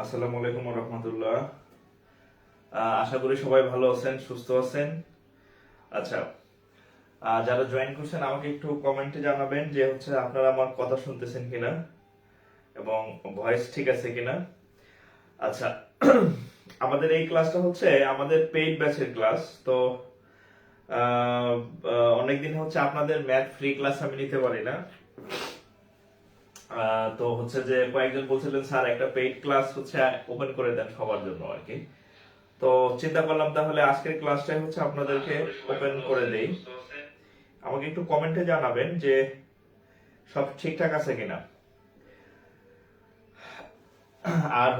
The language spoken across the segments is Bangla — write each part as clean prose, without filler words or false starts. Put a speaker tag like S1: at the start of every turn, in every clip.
S1: আসসালামু আলাইকুম ওয়া রাহমাতুল্লাহ। আশা করি সবাই ভালো আছেন, সুস্থ আছেন। আচ্ছা, যারা জয়েন করছেন আমাকে একটু কমেন্টে জানাবেন যে আপনারা আমার কথা শুনতেছেন কিনা এবং ভয়েস ঠিক আছে কিনা। আচ্ছা, আমাদের এই ক্লাসটা আমাদের পেইড ব্যাচের ক্লাস। তো অনেকদিন আপনাদের ম্যাথ ফ্রি ক্লাস আমি নিতে পারি না। তো যে কয়েকজন বলছিলেন স্যার একটা পেইড ক্লাস ওপেন করে দেন সবার জন্য আর কি। তো চিন্তা করলাম তাহলে আজকের ক্লাসটাই আপনাদেরকে ওপেন করে দেই। আমাকে একটু কমেন্টে জানাবেন যে সব ঠিকঠাক আছে কিনা। আর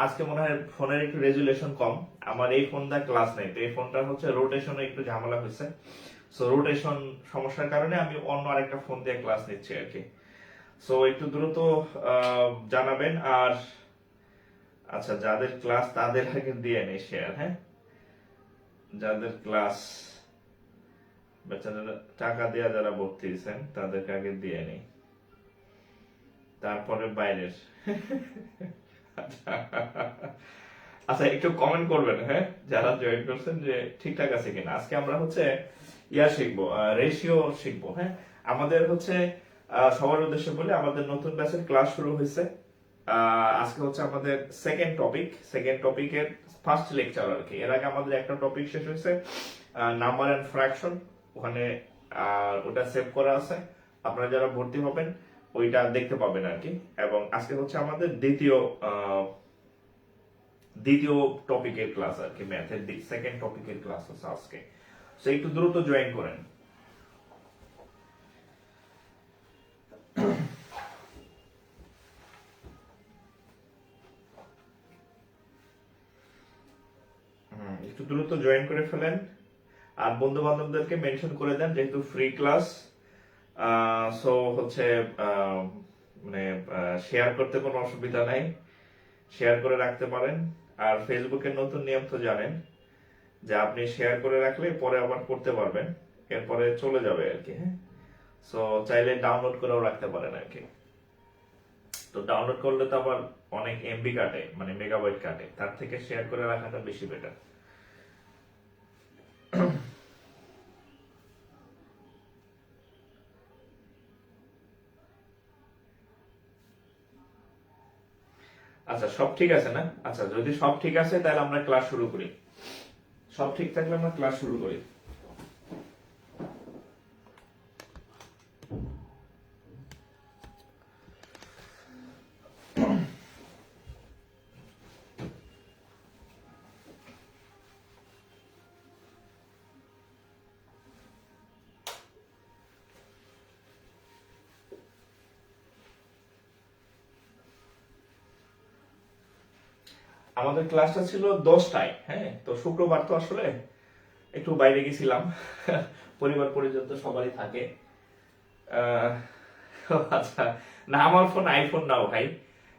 S1: আজকে মনে হয় ফোনের একটু রেজুলেশন কম। আমার এই ফোনটা ক্লাস নেই, তো এই ফোনটা রোটেশনে একটু ঝামেলা হয়েছে। সো রোটেশন সমস্যার কারণে আমি অন্য আরেকটা ফোন দিয়ে ক্লাস নিচ্ছি আর কি। সো একটু দ্রুত জানাবেন। আর আচ্ছা, যাদের ক্লাস তাদের আগে দিয়ে নেই শেয়ার। হ্যাঁ, যাদের ক্লাস বেচারা টাকা দিয়ে যারা ভর্তি দিয়েছেন তাদেরকে আগে দিয়ে নেই, তারপরে বাইরের। আচ্ছা, একটু কমেন্ট করবেন হ্যাঁ, যারা জয়েন করছেন যে ঠিকঠাক আছে কিনা। আজকে আমরা ইয়া শিখবো, রেশিও শিখবো। হ্যাঁ, আমাদের সবার উদ্দেশ্যে বলে আমাদের নতুন ব্যাচের ক্লাস শুরু হয়েছে। আজকে আমাদের সেকেন্ড টপিকের ফার্স্ট লেকচার আর কি। এর আগে আমাদের একটা টপিক শেষ হয়েছে, নাম্বার এন্ড ফ্র্যাকশন। ওখানে ওটা সেভ করা আছে, আপনারা যারা ভর্তি হবেন ওইটা দেখতে পাবেন আর কি। এবং আজকে আমাদের দ্বিতীয় টপিকের ক্লাস আর কি, ম্যাথের সেকেন্ড টপিকের ক্লাস হচ্ছে আজকে। সো একটু দ্রুত জয়েন করেন। একটু দ্রুত জয়েন করে ফেলেন। আর বন্ধু বান্ধবদেরকে মেনশন করে দেন, যেহেতু ফ্রি ক্লাস। সো মানে শেয়ার করতে কোনো অসুবিধা নাই, শেয়ার করে রাখতে পারেন। আর ফেসবুকের নতুন নিয়ম তো জানেন যে আপনি শেয়ার করে রাখলে পরে আবার করতে পারবেন, এরপরে চলে যাবে আর কি। হ্যাঁ, সো চাইলে ডাউনলোড করেও রাখতে পারেন আর কি। তো ডাউনলোড করলে তো আবার অনেক এমবি কাটে, মানে মেগাবাইট কাটে, তার থেকে শেয়ার করে রাখাটা বেশি বেটার। আচ্ছা, সব ঠিক আছে না? আচ্ছা, যদি সব ঠিক আছে তাহলে আমরা ক্লাস শুরু করি। সব ঠিক থাকলে আমরা ক্লাস শুরু করি। আমাদের ক্লাসটা ছিল 10টায়। হ্যাঁ, তো শুক্রবার তো আসলে একটু বাইরে গেছিলাম। পরিবার পরিজন তো সবারই থাকে। আচ্ছা, না আমার ফোন আইফোন নাও ভাই,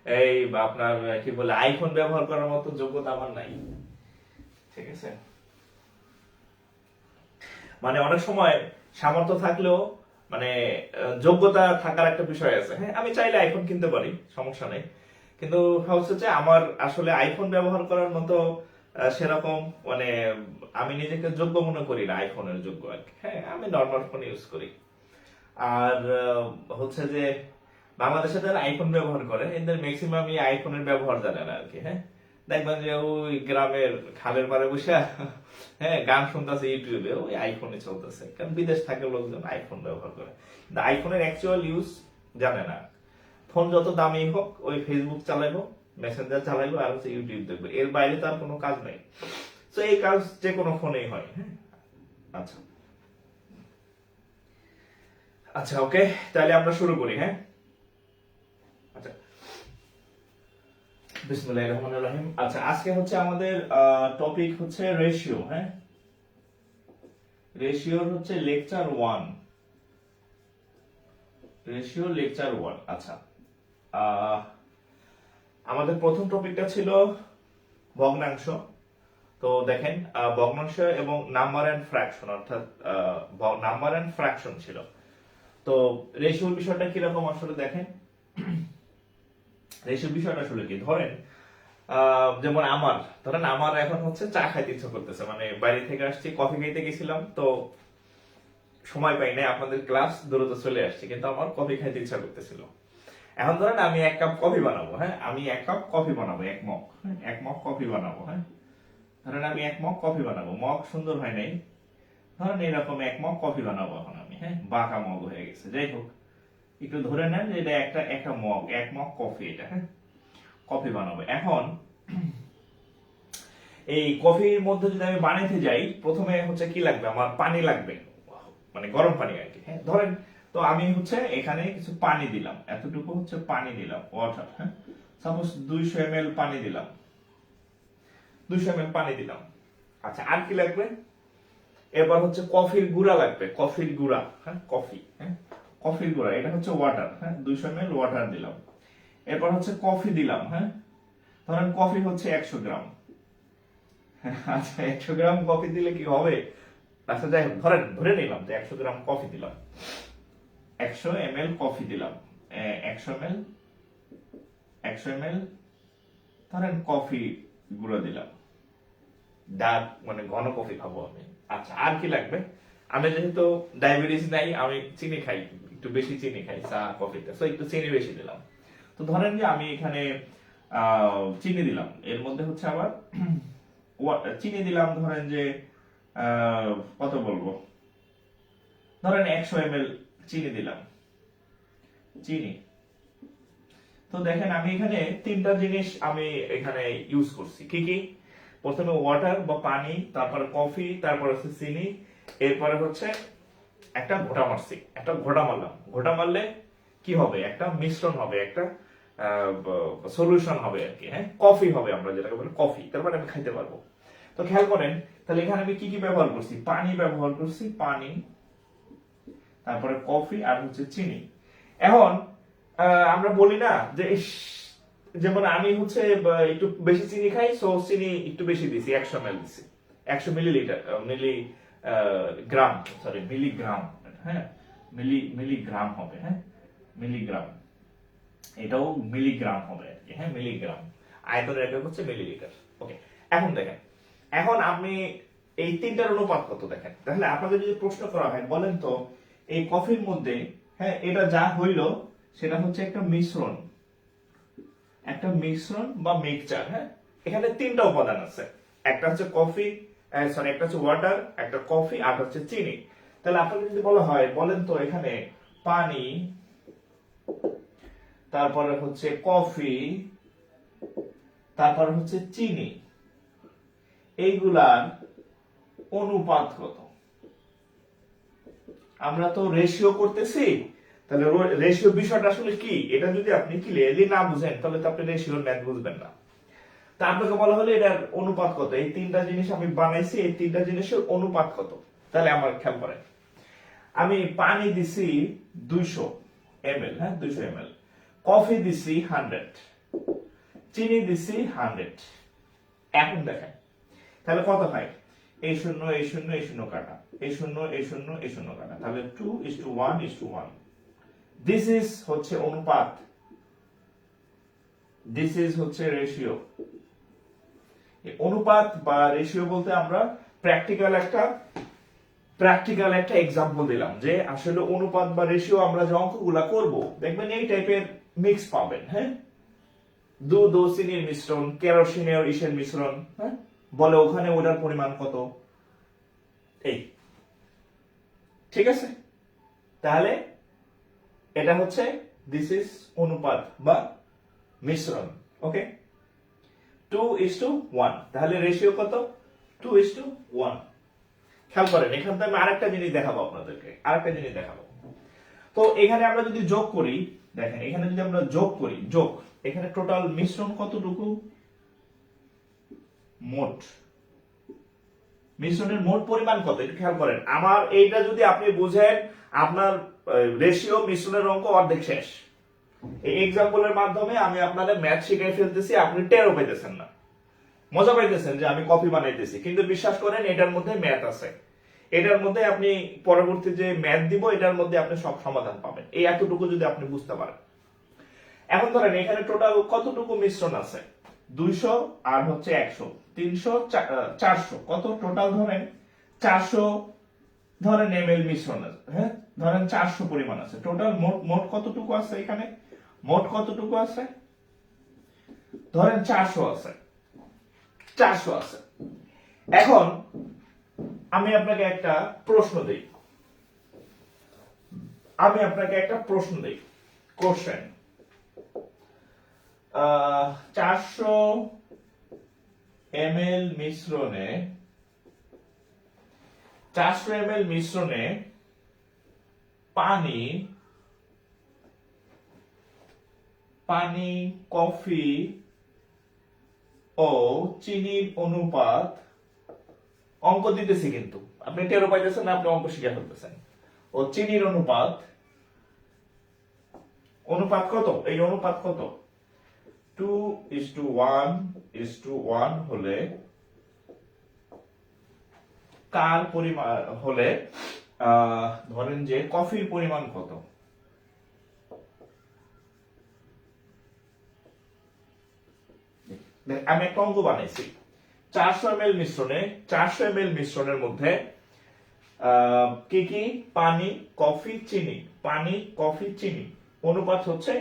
S1: এই আপনার কি বলে আইফোন ব্যবহার করার মতো যোগ্যতা আমার নাই। ঠিক আছে, মানে অনেক সময় সামর্থ্য থাকলেও মানে যোগ্যতা থাকার একটা বিষয় আছে। হ্যাঁ, আমি চাইলে আইফোন কিনতে পারি, সমস্যা নেই। কিন্তু আমার আসলে আইফোন ব্যবহার করার মতো সেরকম মানে আমি নিজেকে যোগ্য মনে করি না আইফোনের যোগ্য আর কি। হ্যাঁ, আমি নর্মাল ফোন ইউজ করি। আর যে বাংলাদেশে যারা আইফোন ব্যবহার করে এদের ম্যাক্সিমামই আইফোনের ব্যবহার জানে না আর কি। হ্যাঁ, দেখবেন যে ওই গ্রামের খালের পাড়ে বসে হ্যাঁ গান শুনতেছে ইউটিউবে, ওই আইফোনে চলতেছে। কারণ বিদেশ থাকে লোকজন আইফোন ব্যবহার করে, কিন্তু আইফোনের অ্যাকচুয়াল ইউজ জানে না। ফোন যত দামি হোক, ওই ফেসবুক চালাইবো, মেসেঞ্জার চালাইবো, আর ইউটিউব দেখবো, এর বাইরে তার কোনো কাজ নেই। তো এই কাজ যে কোনো ফোনেই হয়। হ্যাঁ, আচ্ছা আচ্ছা, ওকে, তাহলে আমরা শুরু করি। হ্যাঁ, আচ্ছা, বিসমিল্লাহির রহমানির রহিম। আচ্ছা, আজকে আমাদের টপিক রেশিও। হ্যাঁ, রেশিওর লেকচার 1, রেশিও লেকচার 1। আচ্ছা, আমাদের প্রথম টপিকটা ছিল ভগ্নাংশ। তো দেখেন, ভগ্নাংশ এবং নাম্বার এন্ড ফ্র্যাকশন, অর্থাৎ নাম্বার এন্ড ফ্র্যাকশন ছিল। তো রেশিওর বিষয়টা কিরকম আসলে দেখেন। রেশিওর বিষয়টা আসলে কি, ধরেন যেমন আমার ধরেন আমার এখন হচ্ছে চা খাইতে ইচ্ছা করতেছে, মানে বাইরে থেকে আসছি, কফি খাইতে গেছিলাম তো সময় পাই নাই, আপনাদের ক্লাস দ্রুত চলে আসছে, কিন্তু আমার কফি খাইতে ইচ্ছা করতেছিল। এখন ধরেন আমি 1 কাপ কফি বানাবো, হ্যাঁ আমি 1 কাপ কফি বানাবো, 1 মগ, 1 মগ কফি বানাবো, হ্যাঁ ধরেন আমি 1 মগ কফি বানাবো, মগ সুন্দর হয় নাই, ধরেন এরকম 1 মগ কফি বানাবো এখন আমি, হ্যাঁ বাঁকা মগ হয়ে গেছে, যাই হোক একটু ধরে নেন যে এটা একটা মগ, 1 মগ কফি, এটা হ্যাঁ কফি বানাবো। এখন এই কফির মধ্যে যদি আমি বানাইতে যাই, প্রথমে হচ্ছে কি লাগবে, আমার পানি লাগবে, মানে গরম পানি আর কি, হ্যাঁ ধরেন তো আমি হচ্ছে এখানে কিছু পানি দিলাম, এতটুকু হচ্ছে পানি দিলাম, ওয়াটার, হ্যাঁ সাপোজ 200 ml পানি দিলাম, 200 ml পানি দিলাম। আচ্ছা আর কি লাগবে, এবার হচ্ছে কফির গুঁড়া লাগবে, কফির গুঁড়া, হ্যাঁ কফি, হ্যাঁ কফির গুঁড়া, এটা হচ্ছে ওয়াটার, হ্যাঁ 200 ml ওয়াটার দিলাম। এরপর হচ্ছে কফি দিলাম, হ্যাঁ ধরেন কফি হচ্ছে 100 গ্রাম। আচ্ছা 100 গ্রাম কফি দিলে কি হবে, আচ্ছা যাই হোক ধরেন ধরে নিলাম যে 100 গ্রাম কফি দিলাম, 100 ml কফি দিলাম, 100 ml, 100 ml ধরেন কফি গুঁড়ো দিলাম, ডার্ক মানে ঘন কফি খাবো আমি। আচ্ছা আর কি লাগবে, আমি যেহেতু ডায়াবেটিস নাই, আমি চিনি খাই, একটু বেশি চিনি খাই চা কফিতে, তো একটু চিনি বেশি দিলাম। তো ধরেন যে আমি এখানে চিনি দিলাম, এর মধ্যে হচ্ছে আবার চিনি দিলাম, ধরেন যে কত বলবো, ধরেন 100 ml চিনি দিলাম, চিনি। তো দেখেন আমি এখানে 3টা জিনিস আমি এখানে ইউজ করছি, কি কি, প্রথমে ওয়াটার বা পানি, তারপরে কফি, তারপরে হচ্ছে চিনি, এরপরে হচ্ছে একটা ঘোটা মারছি, একটা ঘোটা মারলাম, ঘোটা মারলে কি হবে, একটা মিশ্রণ হবে, একটা সলিউশন হবে আর কি, হ্যাঁ কফি হবে, আমরা যেটাকে বলি কফি, তারপরে আমি খাইতে পারবো। তো খেয়াল করেন তাহলে এখানে আমি কি কি ব্যবহার করছি, পানি ব্যবহার করছি, পানি, তারপরে কফি আর হচ্ছে চিনি। এখন আমরা বলি না যে যেমন আমি হচ্ছে একটু বেশি চিনি খাই, সো চিনি একটু বেশি দিছি, 100 ml দিছি, 100 মিলিলিটার, গ্রাম, সরি মিলিগ্রাম, হ্যাঁ মিলিগ্রাম হবে, হ্যাঁ মিলিগ্রাম, এটাও মিলিগ্রাম হবে আর কি, হ্যাঁ মিলিগ্রাম, আয়তনের একক হচ্ছে মিলিলিটার। ওকে এখন দেখেন, এখন আপনি এই 3টার অনুপাত কত দেখেন, তাহলে আপনাদের যদি প্রশ্ন করা হয় বলেন তো এই কফির মধ্যে, হ্যাঁ এটা যা হইলো সেটা হচ্ছে একটা মিশ্রণ, একটা মিশ্রণ বা মিক্সচার, হ্যাঁ এখানে 3টা উপাদান আছে, একটা হচ্ছে কফি, সরি একটা হচ্ছে ওয়াটার, একটা কফি আর হচ্ছে চিনি। তাহলে আপনাকে যদি বলা হয় বলেন তো এখানে পানি, তারপরে হচ্ছে কফি, তারপর হচ্ছে চিনি, এইগুলার অনুপাত কত, আমরা তো রেশিও করতেছি, তাহলে রেশিও বিষয়টা আসলে কি, এটা যদি আপনি ক্লিয়ারলি না বুঝেন তাহলে তো আপনি রেশিওর ম্যাথ বুঝবেন না। তা আপনাকে বলা হলো এটার অনুপাত কত, এই 3টা জিনিস আমি বানাইছি, এই 3টা জিনিসের অনুপাত কত, তাহলে আমার খেয়াল করেন আমি পানি দিছি 200 ml, হ্যাঁ 200 ml, কফি দিছি 100, চিনি দিছি 100। এখন দেখেন তাহলে কত হয়, এই শূন্য এই শূন্য এই শূন্য কাটা, এই শূন্য এই শূন্য এই শূন্য কাটা, তাহলে 2:1:1, দিস ইজ হচ্ছে অনুপাত, দিস ইজ হচ্ছে রেশিও। অনুপাত বা রেশিও বলতে আমরা প্র্যাকটিক্যাল একটা এক্সাম্পল দিলাম যে আসলে অনুপাত বা রেশিও আমরা যে অঙ্কগুলা করব দেখবেন এই টাইপের মিক্স পাবেন, হ্যাঁ দুধ ও চিনির মিশ্রণ, কেরোসিনের ইসের মিশ্রণ, হ্যাঁ বলে ওখানে ওটার পরিমাণ কত, এই ঠিক আছে, তাহলে এটা হচ্ছে দিস ইজ অনুপাত বা মিশ্রণ। ওকে 2:1, তাহলে রেশিও কত, 2:1। খেয়াল করেন এখান থেকে আমি আরেকটা জিনিস দেখাবো আপনাদেরকে, আরেকটা জিনিস দেখাবো। তো এখানে আমরা যদি যোগ করি, দেখেন এখানে যদি আমরা যোগ করি, যোগ এখানে টোটাল মিশ্রণ কতটুকু, মোট মিশ্রণের মোট পরিমাণ কত, একটু খেয়াল করেন। আমার এইটা যদি আপনি বুঝেন, আপনার রেশিও মিশ্রণের অঙ্ক অর্ধেক শেষ। এই এক্সাম্পলের মাধ্যমে আমি আপনাদের ম্যাথ শিখাই ফেলতেছি, আপনি টেরও পাইতেছেন না, মজা পাইতেছেন যে আমি কপি বানাইতেছি, কিন্তু বিশ্বাস করেন এটার মধ্যে ম্যাথ আছে, এটার মধ্যে আপনি পরবর্তী যে ম্যাথ দিব এটার মধ্যে আপনি সব সমাধান পাবেন, এই এতটুকু যদি আপনি বুঝতে পারেন। এখন ধরেন এখানে টোটাল কতটুকু মিশ্রণ আছে, 200 আর হচ্ছে 100, 300, 400, কত টোটাল ধরেন 400, ধরেন ml মিশ্রণ আছে, হ্যাঁ ধরেন 400 পরিমাণ আছে, টোটাল মোট মোট কতটুকু আছে এখানে, মোট কতটুকু আছে, ধরেন 400 আছে, 400 আছে। এখন আমি আপনাকে একটা প্রশ্ন দেই, কোশ্চেন, 400 ml মিশ্রণে 400 ml মিশ্রণে পানি, কফি ও চিনির অনুপাত, অঙ্ক দিতেছি কিন্তু আপনি টেরো পাইতেছেন না, আপনি অঙ্ক শিখে ফেলতেছেন। ও চিনির অনুপাত, কত, এই অনুপাত কত, 2:1 হলে কার পরিমাণ হলে ধরেন যে কফির পরিমাণ কত, আমি একটা অঙ্ক বানাইছি। 400 ml মিশ্রণের মধ্যে কি কি, পানি, কফি, চিনি, অনুপাত হচ্ছে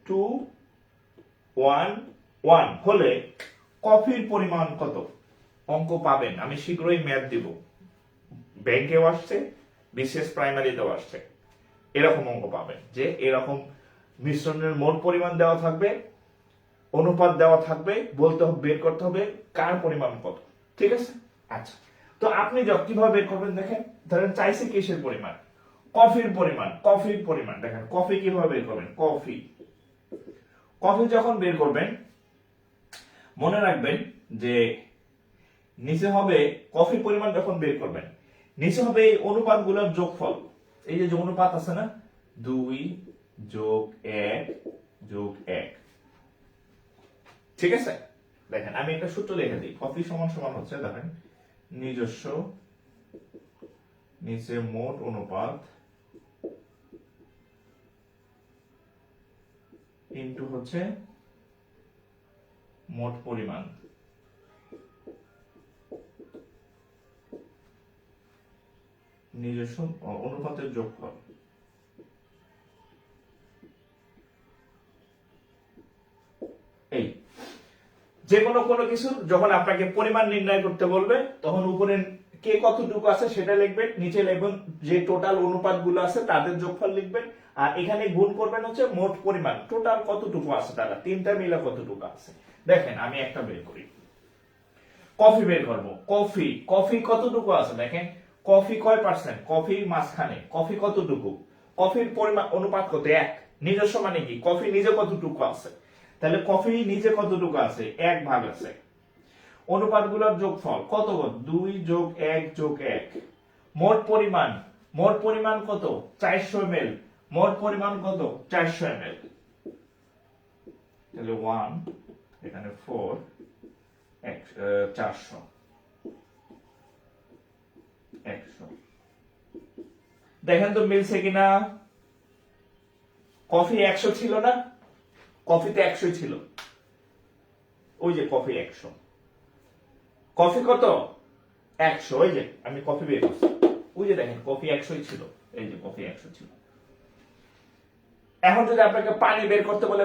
S1: 2:1 হলে কফির পরিমাণ কত, অঙ্ক পাবেন, আমি শীঘ্রই ম্যাথ দিব, ব্যাংকেও আসছে, বিশেষ প্রাইমারিতেও আসছে, এরকম অঙ্ক পাবেন যে এরকম মিশ্রণের মোট পরিমাণ দেওয়া থাকবে, অনুপাত দেওয়া থাকবে, বলতে হবে, বের করতে হবে কার পরিমাণ কত, ঠিক আছে। আচ্ছা, তো আপনি কিভাবে বের করবেন দেখেন, ধরেন চাইছে কিসের পরিমাণ, কফির পরিমাণ, দেখেন কফি কিভাবে বের করবেন, কফি যখন বের করবেন মনে রাখবেন যে নিচে হবে, কফির পরিমাণ যখন বের করবেন নিচে হবে এই অনুপাতগুলোর যোগফল, এই যে অনুপাত আছে না, 2+1+1, ঠিক আছে। দেখেন আমি একটা সূত্র লিখে দিই, কফি সমান সমান হচ্ছে, দেখেন নিজস্ব, নিচে মোট অনুপাত ইনটু হচ্ছে মোট পরিমাণ, নিজস্ব অনুপাতের যোগফল। এই যে কোনো কিছু যখন আপনাকে পরিমাণ নির্ণয় করতে বলবে তখন উপরে কে কতটুকু আছে সেটা লিখবেন, নিচে লিখবেন যে টোটাল অনুপাতগুলো আছে তাদের যোগফল লিখবেন, আর এখানে গুণ করবেন হচ্ছে মোট পরিমাণ, টোটাল কতটুকু আছে, তারা তিনটা মিলে কতটুকু আছে। দেখেন আমি একটা বের করি, কফি বের করব, কফি কতটুকু আছে, দেখেন কফি কয় পার্সেন্ট, কফি মাঝখানে, কফি কতটুকু, কফির পরিমাণ অনুপাত কত, 1, নিজস্ব মানে কি, কফি নিজে কতটুকু আছে, তাহলে কফি নিজে কতটুকু আছে, 1 ভাগ আছে, অনুপাতগুলোর যোগফল কত, 2+1+1, মোট পরিমাণ কত, 400 ml, মোট পরিমাণ কত, 400 ml, তাহলে 1 এখানে 4, 400, 100, দেখেন তো মিলছে কিনা, কফি 100 ছিল না, কফিতে 100 ছিল, ওই যে কফি 100, কফি কত 100, ওই যে আমি কফি বের করছি, ওই যে দেখেন কফি 100 ছিল, এই যে কফি 100 ছিল। এখন যদি আপনাকে পানি বের করতে বলে,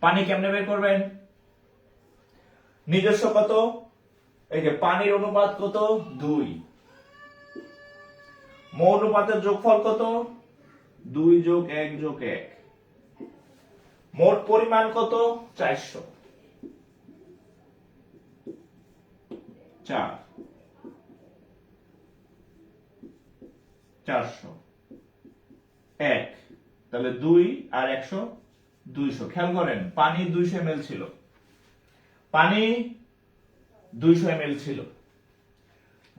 S1: পানি কেমনে বের করবেন, নিজস্ব কত, এই যে পানির অনুপাত কত, 2, মোট অনুপাতের যোগফল কত, 2+1+1, মোট পরিমাণ কত, 400, 1, তাহলে 2 আর 100, 200, খেয়াল করেন পানি 200 ml ছিল, পানি 200 ml ছিল,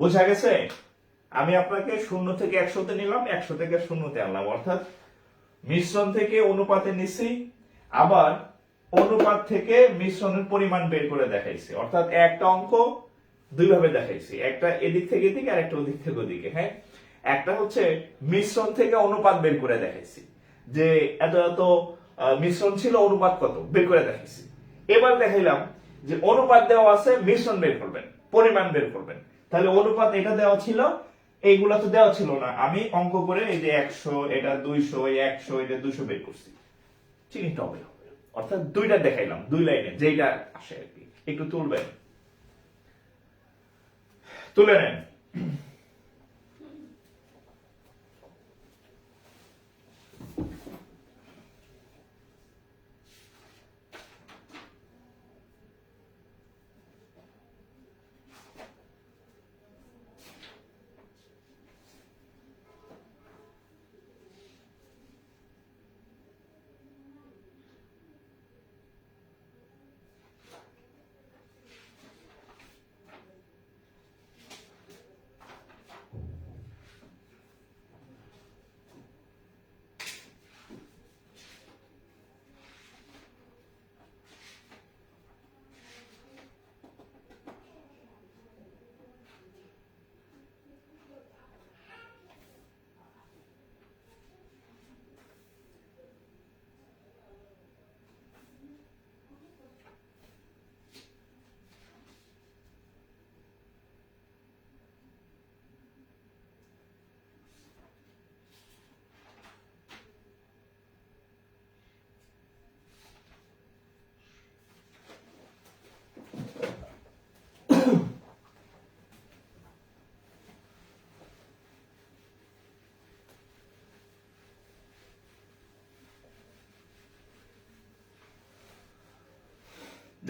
S1: বোঝা গেছে। আমি আপনাকে 0 থেকে 100 তে নিলাম, 100 থেকে 0 তে আনলাম, অর্থাৎ মিশ্রণ থেকে অনুপাতে নিছি, আবার অনুপাত থেকে মিশ্রণের পরিমাণ বের করে দেখাইছি, অর্থাৎ একটা অঙ্ক দুই ভাবে দেখাইছি, একটা এদিক থেকে এদিকে আর একটা ওদিক থেকে ওদিকে। হ্যাঁ, একটা হচ্ছে মিশ্রণ থেকে অনুপাত বের করে দেখাইছি, যে এত এত মিশ্রণ ছিল, অনুপাত কত বের করে দেখাইছি। এবার দেখাইলাম যে অনুপাত দেওয়া আছে, মিশ্রণ বের করবেন, পরিমাণ বের করবেন। তাহলে অনুপাত এটা দেওয়া ছিল, এইগুলা তো দেওয়া ছিল না, আমি অঙ্ক করে এই যে 100, এটা 200, 100, এটা 200 বের করছি। চিহ্নিত হবে, অর্থাৎ দুইটা দেখাইলাম, দুই লাইনে যেটা আসে আর কি। একটু তুলবেন, তুলে নেন।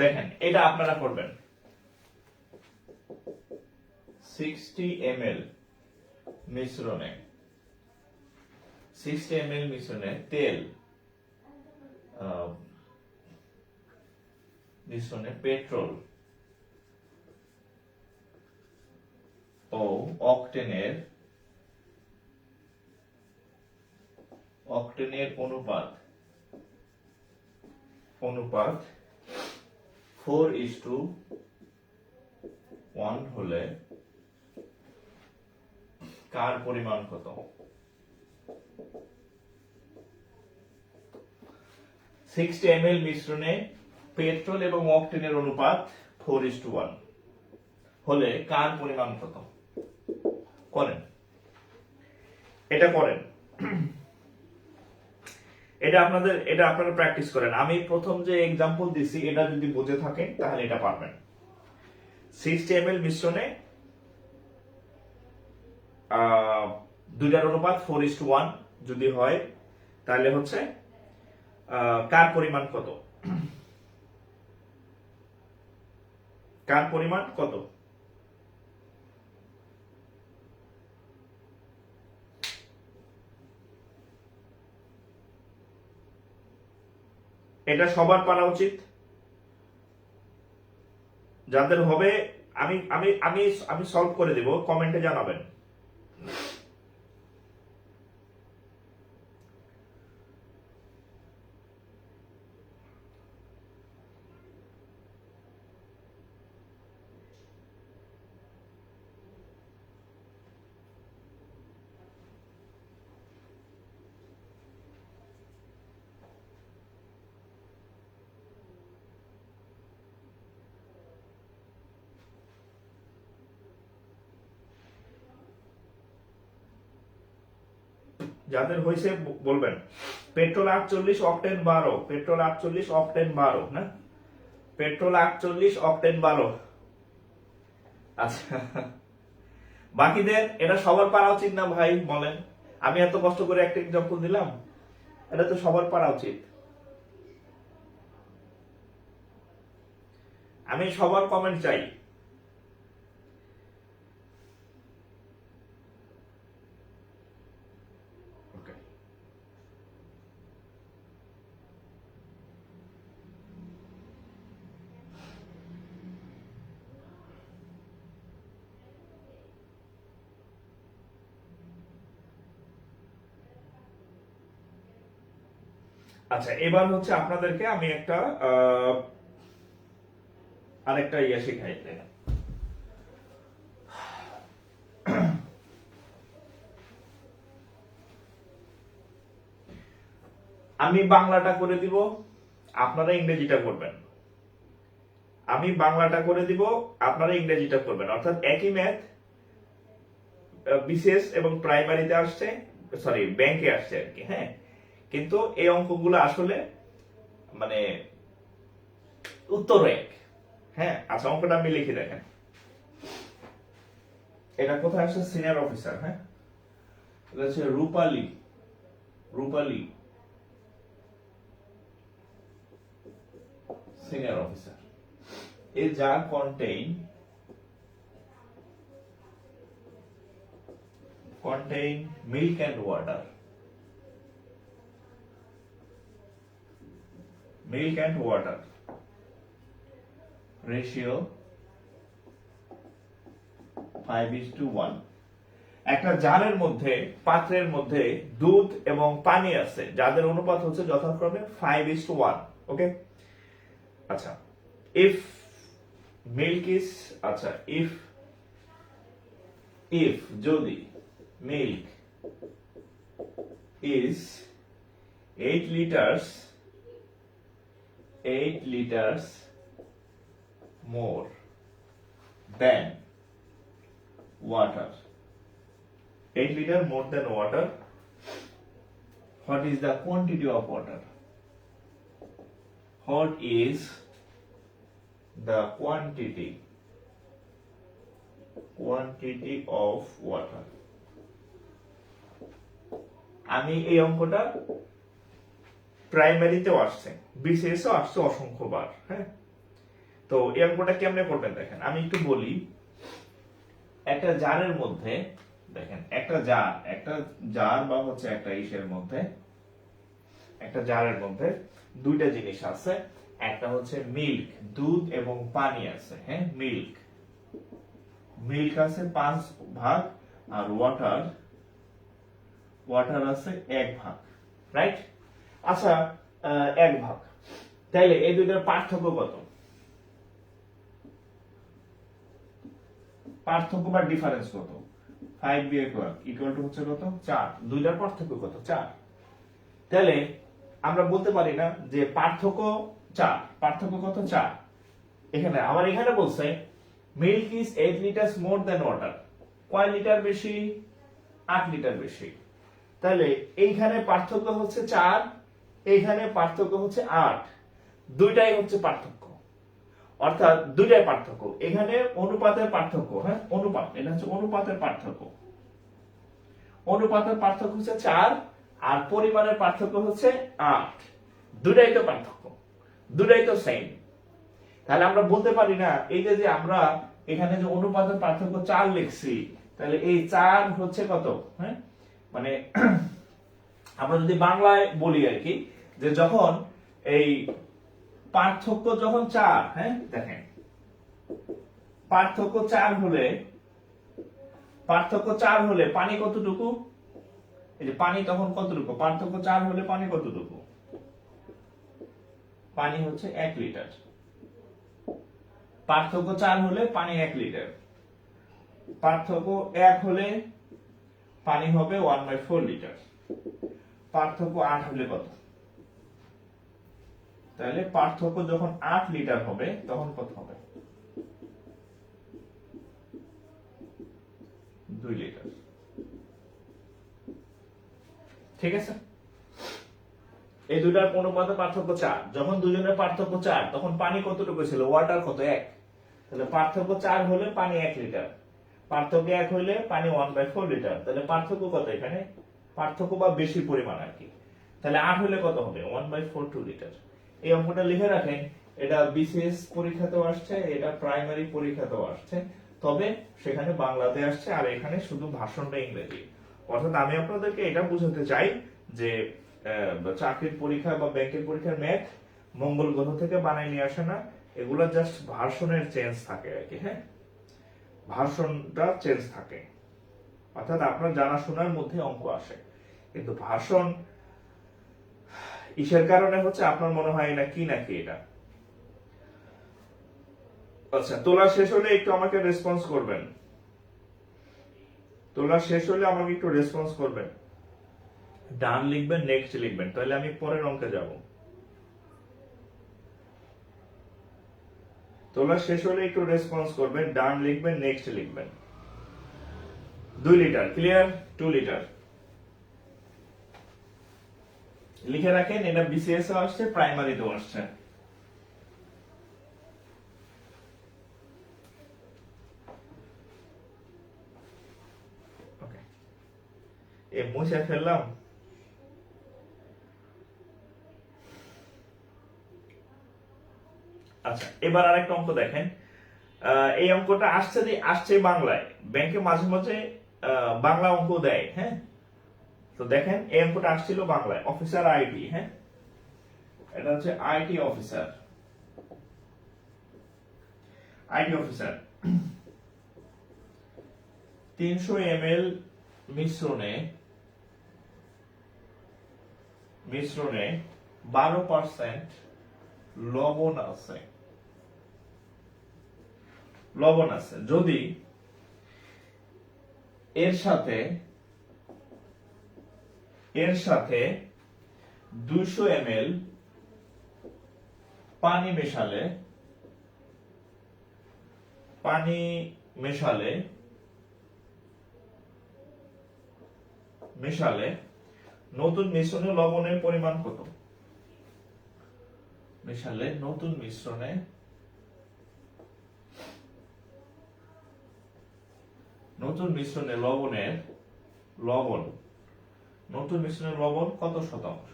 S1: দেখেন, এটা আপনারা করবেন। 60 ml মিশ্রণে 60 ml মিশ্রণে তেল, মিশ্রণে পেট্রোল ও অক্টেনের অনুপাত 4:1 হলে কার পরিমাণ কত? 60 ml মিশ্রণে পেট্রোল এবং অক্টেনের অনুপাত 4:1 হলে কার পরিমাণ কত? করেন, এটা করেন, এটা আপনারা প্র্যাকটিস করেন। আমি প্রথম যে এক্সাম্পল দিছি, এটা যদি বুঝে থাকেন তাহলে এটা পারবেন। 60 ml মিশ্রণে দুইটার অনুপাত 4:1 যদি হয়, তাহলে হচ্ছে কার পরিমাণ কত? কার পরিমাণ কত? এটা সবার পারা উচিত। যাদের হবে আমি আমি আমি আমি সলভ করে দেব, কমেন্টে জানাবেন। যাদের হয়েছে বলবেন। পেট্রোল 48, অক্টেন 12, পেট্রোল 48, অক্টেন 12 না, পেট্রোল 48, অক্টেন 12। আচ্ছা, বাকিদের এটা সবার পারা উচিত না ভাই? বলেন, আমি এত কষ্ট করে একটা এক্সাম্পল দিলাম, এটা তো সবার পারা উচিত। আমি সবার কমেন্ট চাই। আচ্ছা, এবার হচ্ছে আপনাদেরকে আমি একটা আরেকটা ইয়ে শেখাই। আমি বাংলাটা করে দিব, আপনারা ইংরেজিটা করবেন। আমি বাংলাটা করে দিব, আপনারা ইংরেজিটা করবেন। অর্থাৎ একই ম্যাথ বিসিএস এবং প্রাইমারিতে আসছে, সরি ব্যাংকে আসছে আর কি। হ্যাঁ, কিন্তু এই অঙ্কগুলো আসলে মানে উত্তর এক। হ্যাঁ, আচ্ছা অঙ্কটা আমি লিখে দেখেন। এটা কোথায় আসছে? Senior officer. হ্যাঁ, এটা হচ্ছে Rupali, Rupali senior officer. A jar contain milk and water. Milk and water ratio 5:1। একটা জারের মধ্যে, পাত্রের মধ্যে দুধ এবং পানি আছে, যাদের অনুপাত হচ্ছে যথাক্রমে 5:1। ওকে, আচ্ছা if milk is, আচ্ছা if যদি milk is 8 liters more than water, 8 liter more than water, what is the quantity of water? What is the quantity of water? আমি এই অঙ্কটা প্রাইমারিতেও আসছে, বিসিএসও আসছে অসংখ্যবার। হ্যাঁ, তো এই অঙ্কটা কেমনে করবেন দেখেন, আমি একটু বলি। একটা জারের মধ্যে দেখেন, একটা জার বা হচ্ছে একটা ইসের মধ্যে, একটা জারের মধ্যে দুইটা জিনিস আছে। একটা হচ্ছে মিল্ক, দুধ এবং পানি আছে। হ্যাঁ, মিল্ক আছে 5 ভাগ, আর ওয়াটার আছে 1 ভাগ, রাইট? আচ্ছা 1 ভাগ, তাইলে এই দুইটার পার্থক্য কত? পার্থক্য বা ডিফারেন্স কত? 5 ইকুয়াল টু হচ্ছে কত? 4। দুইটার পার্থক্য কত? 4। তাহলে আমরা বলতে পারি না যে পার্থক্য 4, পার্থক্য কত? 4। এখানে বলছে milk is 8 litre more than water. কয় লিটার বেশি? 8 লিটার বেশি। তাহলে এইখানে পার্থক্য হচ্ছে 4, এইখানে পার্থক্য হচ্ছে 8। দুইটাই হচ্ছে পার্থক্য, অর্থাৎ দুইটাই পার্থক্য। এখানে অনুপাতের পার্থক্য। হ্যাঁ, অনুপাত, এটা হচ্ছে অনুপাতের পার্থক্য। অনুপাতের পার্থক্য হচ্ছে 4, আর পরিমাণের পার্থক্য হচ্ছে 8। দুটাই তো পার্থক্য, দুটাই তো সেম। তাহলে আমরা বলতে পারি না এই যে আমরা এখানে যে অনুপাতের পার্থক্য 4 লিখছি, তাহলে এই 4 হচ্ছে কত? হ্যাঁ, মানে আমরা যদি বাংলায় বলি আর কি, যে যখন এই পার্থক্য যখন 4, হ্যাঁ দেখেন পার্থক্য 4 হলে পানি কতটুকু? এই যে পানি তখন কতটুকু? পার্থক্য 4 হলে পানি কতটুকু? পানি হচ্ছে 1 লিটার। পার্থক্য 4 হলে পানি 1 লিটার। পার্থক্য 1 হলে পানি হবে 1/4 লিটার। পার্থক্য 8 হলে কত? তাহলে পার্থক্য যখন 8 লিটার হবে তখন কত হবে? 2 লিটার। ঠিক আছে, এই দুটার অনুপাতের পার্থক্য 4। যখন দুজনের পার্থক্য 4, তখন পানি কতটুকু ছিল? ওয়াটার কত? 1। তাহলে পার্থক্য 4 হলে পানি 1 লিটার, পার্থক্য 1 হলে পানি 1/4 লিটার। তাহলে পার্থক্য কত এখানে? পার্থক্য বা বেশি পরিমাণ আর কি। তাহলে 8 হলে কত হবে? 1/4 2 লিটার। এই অঙ্কটা লিখে রাখেন। এটা বিসিএস পরীক্ষাতেও আসছে, এটা প্রাইমারি পরীক্ষাতেও আসছে, তবে সেখানে বাংলাতে আসছে, আর এখানে শুধু ভাষণটা ইংরেজি। অর্থাৎ আমি আপনাদেরকে এটা বুঝাতে চাই যে চাকরির পরীক্ষা বা ব্যাংকের পরীক্ষার ম্যাথ মঙ্গল গ্রহ থেকে বানায় নিয়ে আসে না, এগুলো জাস্ট ভার্সনের চেঞ্জ থাকে আর কি। হ্যাঁ, ভার্সনটা চেঞ্জ থাকে, অর্থাৎ আপনার জানাশোনার মধ্যে অঙ্ক আসে, কিন্তু ভার্সন ইসের কারণে হচ্ছে আপনার মনে হয় না কি নাকি এটা। আচ্ছা, তোলা শেষ হলে একটু আমাকে রেসপন্স করবেন। তোলা শেষ হলে আমাকে একটু রেসপন্স করবেন। ডান লিখবেন, নেক্সট লিখবেন। তাহলে আমি পরের অঙ্কে যাব। তোলা শেষ হলে একটু রেসপন্স করবেন, ডান লিখবেন, নেক্সট লিখবেন। 2 লিটার, ক্লিয়ার? 2 লিটার লিখে রাখেন। এটা বিসিএস এ আসছে, প্রাইমারিতেও আসছে। ওকে, এ মুছে ফেললাম। আচ্ছা, এবার আরেকটা অঙ্ক দেখেন। এই অঙ্কটা আসছে বাংলায়। ব্যাংকে মাঝে মাঝে বাংলা অঙ্ক দেয়, হ্যাঁ? তো দেখেন, এই অঙ্কটা আসছিল বাংলায়। অফিসার আইটি, হ্যাঁ, এটা হচ্ছে আইটি অফিসার। 300 ml মিশ্রণে 12% লবণ আছে। যদি এর সাথে 200 ml পানি মেশালে নতুন মিশ্রণে লবণের পরিমাণ কত? নতুন মিশ্রণে লবণ কত শতাংশ?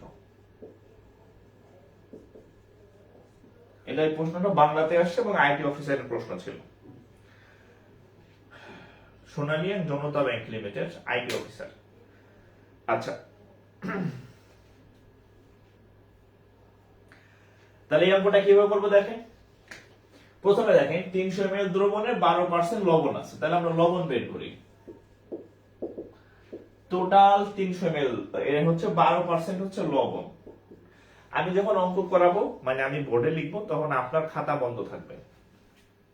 S1: এই প্রশ্নটা বাংলাতে আসছে এবং আইটি অফিসারের প্রশ্ন ছিল। Sonali and Janata bank limited, IT officer. আচ্ছা, তাহলে এই অঙ্কটা কিভাবে করবো দেখেন। প্রথমে দেখেন 300 ml দ্রবণে 12% লবণ আছে, তাহলে আমরা লবণ বের করি। টোটাল 300 ml এর হচ্ছে 12% হচ্ছে লবণ। আমি যখন অঙ্ক করাবো, মানে আমি বোর্ডে লিখবো, তখন আপনার খাতা বন্ধ থাকবে,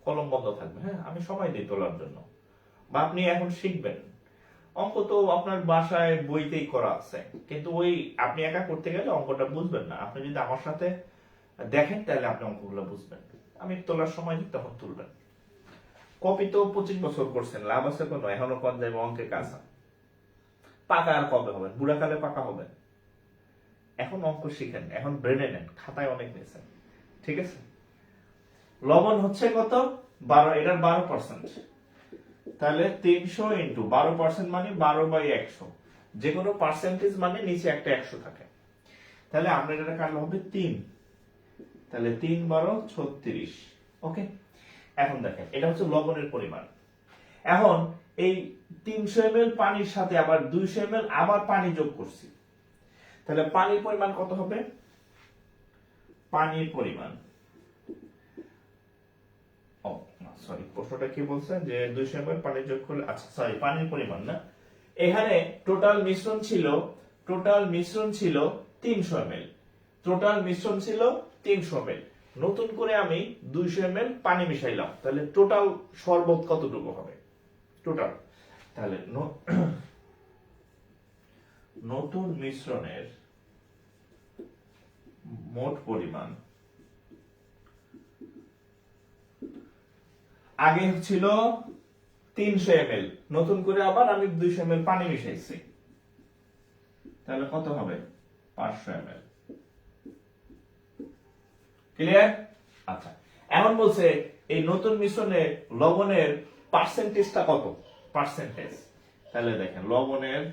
S1: কলম বন্ধ থাকবে, হ্যাঁ? আমি সময় দিই তোলার জন্য। বা আপনি এখন শিখবেন। অঙ্ক তো আপনার বাসায় বইতেই করা আছে, কিন্তু ওই আপনি একা করতে গেলে অঙ্কটা বুঝবেন না। আপনি যদি আমার সাথে দেখেন, তাহলে আপনি অঙ্কগুলো বুঝবেন। আমি তোলার সময় দিই, তখন তুলবেন। কপি তো 25 বছর করছেন, লাভ আছে কোনো? এখনো কোন যাবে অঙ্কে কাঁচা। পাকা আর কবে হবেন? বুড়াকালে পাকা হবেন। এখন অঙ্ক শিখেন, এখন ব্রেনে নেন, খাতায় অনেক নিয়েছেন, ঠিক আছে? লবণ হচ্ছে কত? 12, এটার 12%। তাহলে 300 ইন্টু 12% মানে 12/100। যে কোনো পার্সেন্টেজ মানে নিচে একটা 100 থাকে। তাহলে আমরা এটা কাটলে হবে 3। তাহলে 3 12 36। ওকে, এখন দেখেন, এটা হচ্ছে লবণের পরিমাণ। এখন এই 300 ml পানির সাথে আবার 200 ml আবার পানি যোগ করছি, তাহলে পানির পরিমাণ কত হবে? পানির পরিমাণ, সরি, প্রশ্নটা কি বলছেন যে 200 ml পানি যোগ করলে, আচ্ছা সরি, পানির পরিমাণ না। এখানে টোটাল মিশ্রণ ছিল 300 ml। নতুন করে আমি 200 ml পানি মিশাইলাম, তাহলে টোটাল শরবত কতটুকু হবে? টোটাল, তাহলে নতুন মিশ্রণের মোট পরিমাণ, আগে ছিল 300 ml, নতুন করে আবার আমি 200 ml পানি মিশাইছি, তাহলে কত হবে? 500 ml। ক্লিয়ার? আচ্ছা, এখন বলছে এই নতুন মিশ্রণে লবণের পার্সেন্টেজটা কত? তাহলে দেখেন, লবণের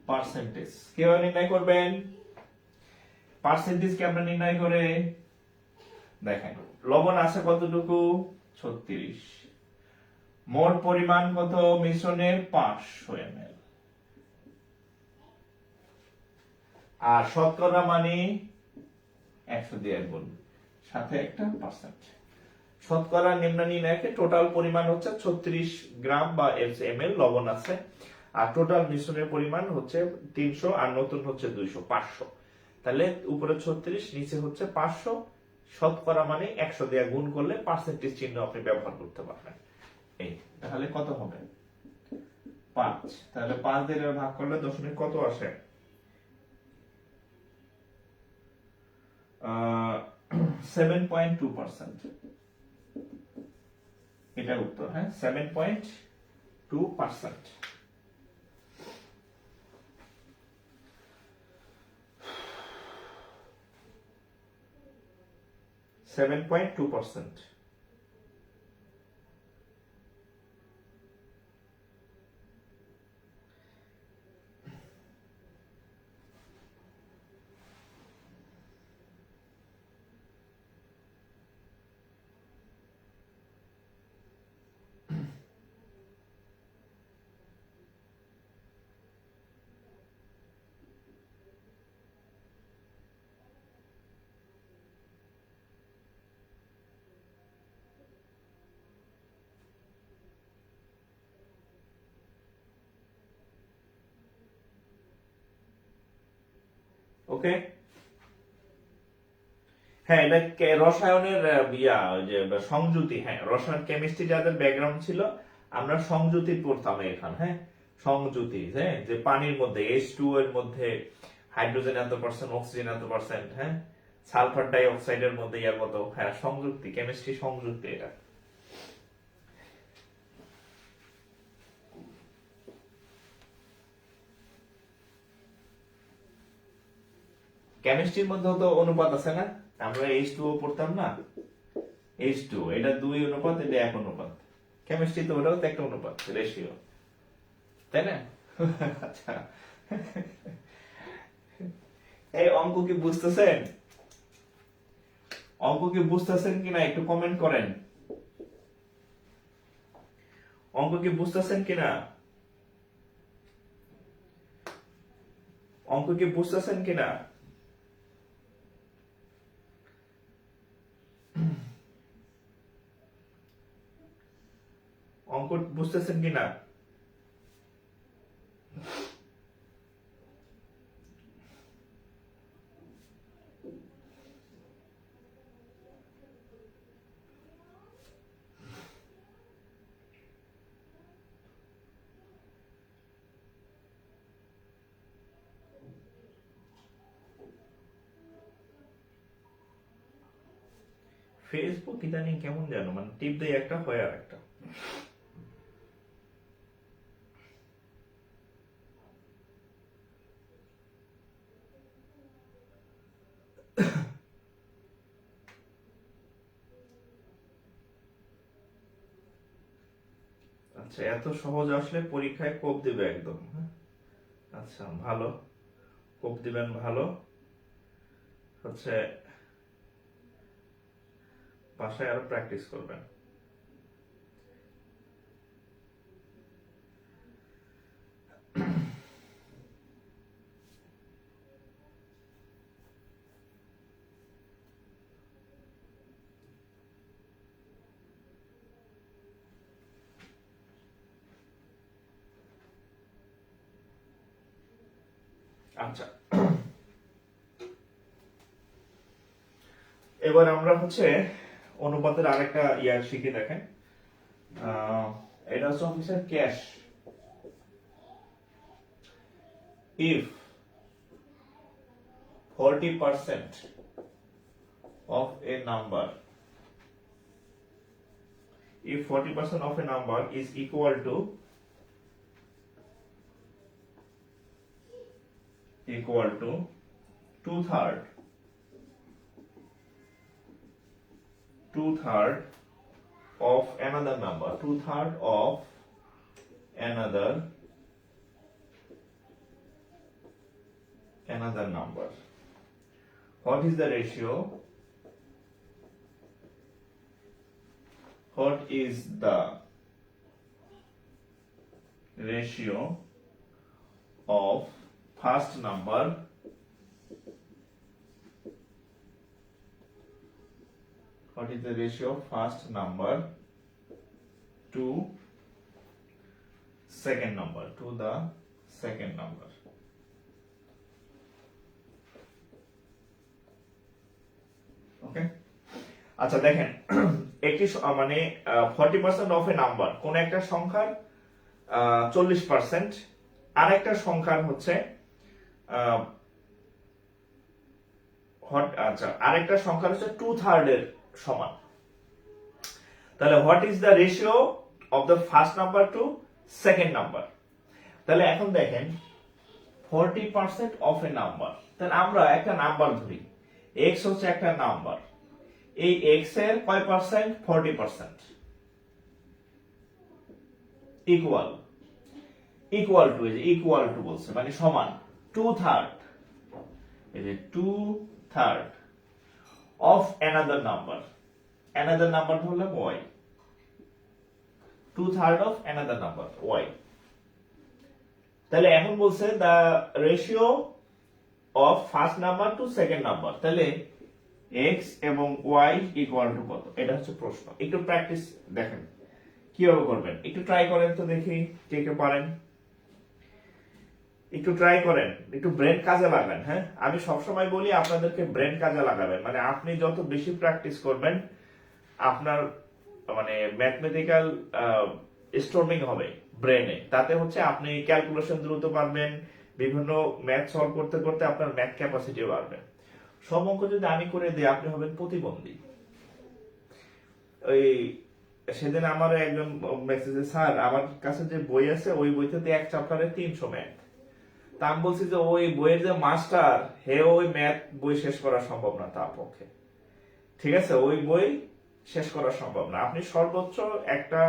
S1: পার্সেন্টেজ কিভাবে নির্ণয় করবেন? পার্সেন্টেজ কি আমরা নির্ণয় করে দেখেন, লবণ আছে কতটুকু? 36। মোট পরিমাণ কত মিশ্রণের? 500 ml। আর শতকরা মানে 100 দিয়ে গুণ, সাথে একটা পার্সেন্ট। শতকরা নিম্ন নির্ণয়কে টোটাল পরিমাণ হচ্ছে 36 গ্রাম বা ml লবণ আছে, আর টোটাল মিশ্রণের পরিমাণ হচ্ছে 300, আর নতুন হচ্ছে 200, 500। তাহলে উপরে 36, নিচে হচ্ছে 500। শতকরা মানে 100 দিয়ে গুণ করলে পার্সেন্টেজ চিহ্ন আপনি ব্যবহার করতে পারবেন। এই তাহলে কত হবে? 5, তাহলে 5 দিয়ে ভাগ করলে দশমিক কত আসে? 7.2%। এটা উত্তর, হ্যাঁ, 7.2%। ওকে, হ্যাঁ, এটা রসায়নের ওই যে সংযুতি, হ্যাঁ, রসায়ন কেমিস্ট্রি যাদের ব্যাকগ্রাউন্ড ছিল আমরা সংযুতি পড়তাম এখানে, হ্যাঁ, সংযুতি, হ্যাঁ, যে পানির মধ্যে H2O এর মধ্যে হাইড্রোজেন এত পার্সেন্ট, অক্সিজেন এত পার্সেন্ট, হ্যাঁ, সালফার ডাই অক্সাইডের মধ্যে ইয়া কত, হ্যাঁ, সংযুক্তি, কেমিস্ট্রি সংযুক্তি এটা। কেমিস্ট্রির মধ্যে তো অনুপাত আছে না, আমরা H2O পড়তাম না, H2, এটা 2 অনুপাত, এটা 1 অনুপাত। কেমিস্ট্রি তো ওটাও তো একটা অনুপাত, রেশিও, তাই না? আচ্ছা, এই অঙ্ক কি বুঝতেছেন? অঙ্ক কি বুঝতেছেন কিনা একটু কমেন্ট করেন। অঙ্ক কি বুঝতেছেন কিনা? অঙ্ক কি বুঝতেছেন কিনা? অঙ্ক বুঝতেছেন কিনা? ফেসবুক ইদানিং কেমন জানো, মানে টিপ দেয় একটা, হয় আর একটা। আচ্ছা, এত সহজ আসলে পরীক্ষায় কোপ দিবে একদম, হ্যাঁ? আচ্ছা, ভালো, কোপ দিবেন, ভালো হচ্ছে, বাসায় আরো প্র্যাকটিস করবেন। আচ্ছা, এবার আমরা হচ্ছে অনুপাতের আরেকটা ইয়ার শিখে দেখেন। এটা হচ্ছে অফিসের cash. If 40% of a number, if 40% of a number is equal to 2/3 of another number, 2/3 of another number, what is the ratio? What is the ratio of first number what is the ratio of first number to second number, to the second number? ওকে, আচ্ছা দেখেন, একটি মানে 40% অফ এ নাম্বার, কোন একটা সংখ্যার 40%। আরেকটা সংখ্যার হচ্ছে আরেকটা সংখ্যার হচ্ছে 2/3 এর সমান। তাহলে what is the ratio of the first number to second number? তাহলে এখন দেখেন 40% অফ এ নাম্বার, তাহলে আমরা একটা নাম্বার ধরি, এক্স হচ্ছে একটা নাম্বার, এই এক্স এর কয় পার্সেন্ট? 40%। ইকুয়াল ইকুয়াল টু, এই যে ইকুয়াল টু বলছে মানে সমান, 2/3, এই যে 2/3 of another number, another number হলো Y, 2/3 of another number Y. তাহলে এখন বলছে the ratio of first number to second number, তাহলে এক্স এবং ওয়াই ইকুয়াল টু কত? এটা হচ্ছে প্রশ্ন। একটু প্র্যাকটিস দেখেন কিভাবে করবেন, একটু ট্রাই করেন তো দেখি কে কে পারেন। একটু ট্রাই করেন, একটু ব্রেন কাজে লাগান। হ্যাঁ, আমি সবসময় বলি আপনাদেরকে ব্রেন কাজে লাগাবেন, মানে আপনি যত বেশি প্র্যাকটিস করবেন আপনার মানে ম্যাথমেটিক্যাল স্টর্মিং হবে ব্রেনে, তাতে হচ্ছে আপনি ক্যালকুলেশন দ্রুত পারবেন, বিভিন্ন ম্যাথ সলভ করতে করতে আপনার ম্যাথ ক্যাপাসিটি বাড়বে। সব অঙ্ক যদি আমি করে দিই আপনি হবেন প্রতিবন্ধী। ওই সেদিন আমার একজন মেসেজে, স্যার আমার কাছে যে বই আছে ওই বইতে এক চ্যাপ্টারে 300 ম্যাথ। তা আমি বলছি যে ওই বইয়ের যে মাস্টার হে ওই ম্যাথ বই শেষ করা সম্ভব না তার পক্ষে। ঠিক আছে, ওই বই শেষ করা সম্ভব না। আপনি সর্বোচ্চ একটা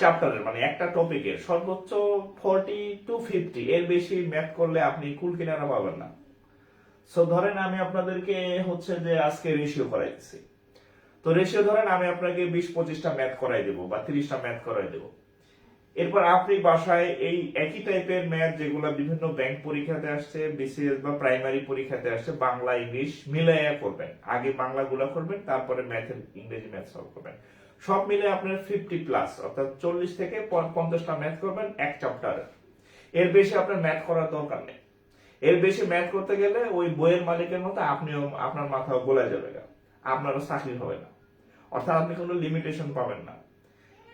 S1: চ্যাপ্টারের মানে একটা টপিকের সর্বোচ্চ 40 to 50, এর বেশি ম্যাথ করলে আপনি কুল কিনারা পাবেন না। সো ধরেন আমি আপনাদেরকে হচ্ছে যে আজকে রেশিও করাইছি, তো রেশিও ধরেন আমি আপনাকে 20-25টা ম্যাথ করাই দেবো বা 30টা ম্যাথ করাই দেবো। এরপর আপনি বাসায় এই একই টাইপের ম্যাথ যেগুলো বিভিন্ন ব্যাংক পরীক্ষাতে আসছে, বিসিএস বা প্রাইমারি পরীক্ষাতে আসছে, বাংলা ইংলিশ মিলাইয়া করবেন। আগে বাংলা গুলা করবেন, তারপরে ম্যাথের ইংরেজি ম্যাথ সলভ করবেন। সব মিলে আপনার 50+, অর্থাৎ 40 থেকে 50টা ম্যাথ করবেন এক চ্যাপ্টারে। এর বেশি আপনার ম্যাথ করার দরকার নেই। এর বেশি ম্যাথ করতে গেলে ওই বইয়ের মালিকের মতো আপনিও আপনার মাথা গোলা যাবে না, আপনারও চাকরি হবে না, অর্থাৎ আপনি কোনো লিমিটেশন পাবেন না।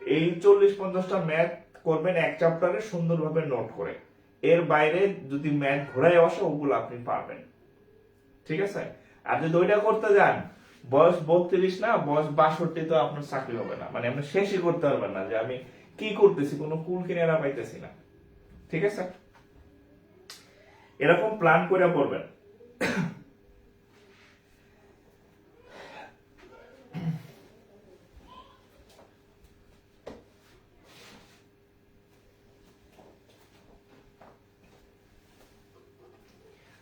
S1: এই 40-50টা ম্যাথ করবেন এক চ্যাপ্টারে সুন্দরভাবে নোট করে, এর বাইরে যদি ম্যাথ ঘোরায় আসে ওগুলো আপনি পারবেন। ঠিক আছে, আর যদি ওইটা করতে যান বয়স 32 না বয়স 62 তো আপনার চাকরি হবে না, মানে আপনি শেষই করতে পারবেন না যে আমি কি করতেছি, কোনো কুল কিনারা পাইতেছি না। ঠিক আছে, এরকম প্ল্যান করে পড়বেন।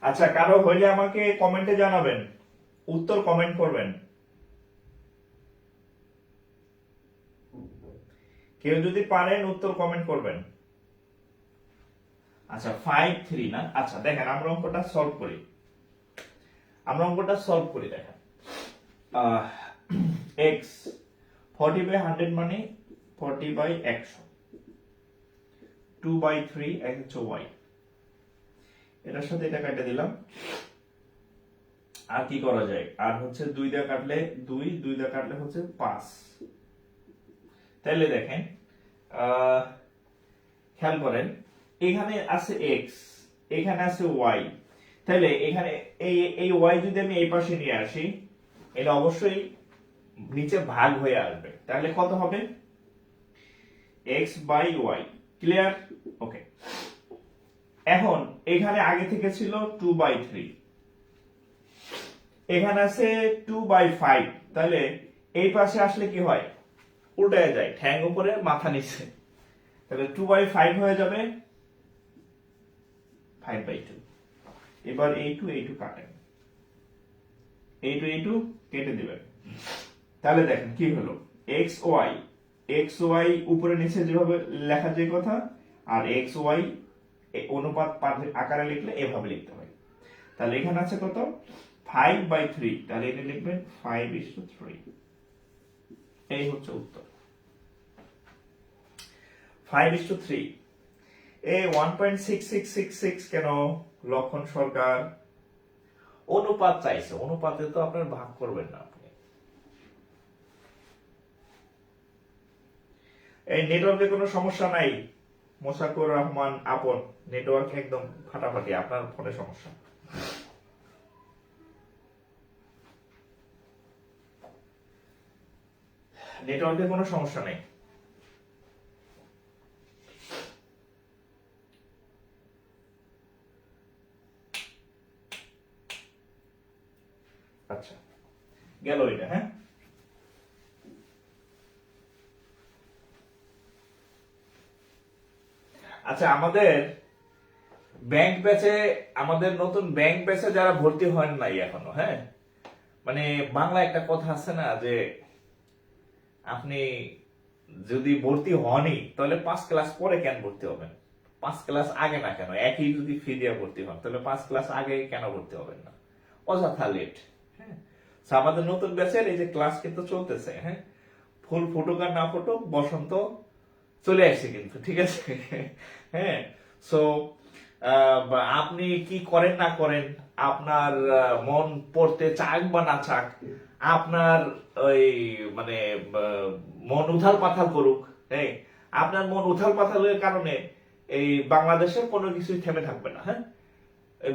S1: আচ্ছা, কারো হইলে আমাকে কমেন্টে জানাবেন, উত্তর কমেন্ট করবেন। কেউ যদি পারেন উত্তর কমেন্ট করবেন। আচ্ছা 5-3 না? আচ্ছা দেখেন আমরা অঙ্কটা সলভ করি, দেখেন x 40/100 মানে 40/100, 2/3 হচ্ছে y, এটার সাথে এটা কেটে দিলাম। আর কি করা যায়, আর হচ্ছে 2 দিয়ে কাটলে 2 দিয়ে কাটলে হচ্ছে 5। তাহলে দেখেন খেয়াল করেন, এখানে আছে x, এখানে আছে y, তাহলে এখানে এই y যদি আমি এই পাশে নিয়ে আসি এটা অবশ্যই নিচে ভাগ হয়ে আসবে, তাহলে কত হবে? x/y। ক্লিয়ার? ওকে, এখন এখানে আগে থেকে ছিল 2/3, এখানে আছে 2/5, তাহলে এই পাশে আসলে কি হয়? উল্টায় যায়, ঠ্যাং উপরে মাথা নিচে, তাহলে 2/5 হয়ে যাবে 5/2। এবার এই টু কাটেন, এই টু কেটে দিবেন। তাহলে দেখেন কি হলো, xy উপরে নিচে যেভাবে লেখা যায় কথা, আর xy অনুপাত আকারে লিখলে এভাবে লিখতে হয়। তাহলে এখানে আছে কত? 5/3, তাহলে এটা লিখবেন 5:3। এই হচ্ছে উত্তর, 5:3। এই 1.6666 কেন? লক্ষণ সরকার অনুপাত চাইছে, অনুপাতে তো আপনার ভাগ করবেন না আপনি। এই নেটওয়ার্কে কোনো সমস্যা নাই, মোশাকুর রহমান আপন, নেটওয়ার্ক একদম ফাটাফাটি, আপনার ফোনে সমস্যা। নেটওয়ার্কে কোনো সমস্যা নেই। আচ্ছা, গেল এটা। হ্যাঁ, আচ্ছা, আমাদের ব্যাংক ব্যাচে, আমাদের নতুন ব্যাংক ব্যাচে যারা ভর্তি হন নাই এখনো, হ্যাঁ, মানে বাংলা একটা কথা আছে না যে আপনি যদি ভর্তি হনই তাহলে 5 ক্লাস পরে কেন ভর্তি হবেন, 5 ক্লাস আগে না কেন, একই যদি ফি দিয়ে ভর্তি হন তাহলে 5 ক্লাস আগে কেন ভর্তি হবেন না, অযথা লেট। হ্যাঁ, So, আমাদের নতুন ব্যাচের এই যে ক্লাস কিন্তু চলতেছে, হ্যাঁ, ফুল ফুটুক আর না ফুটুক বসন্ত চলে আসছে কিন্তু, ঠিক আছে। হ্যাঁ, সো আপনি কি করেন না করেন, আপনার মন পড়তে চাক বা না চাক, আপনার ওই মানে মন উথাল পাথাল করুক, হ্যাঁ, আপনার মন উথাল পাথালের কারণে এই বাংলাদেশের কোনো কিছুই থেমে থাকবে না। হ্যাঁ,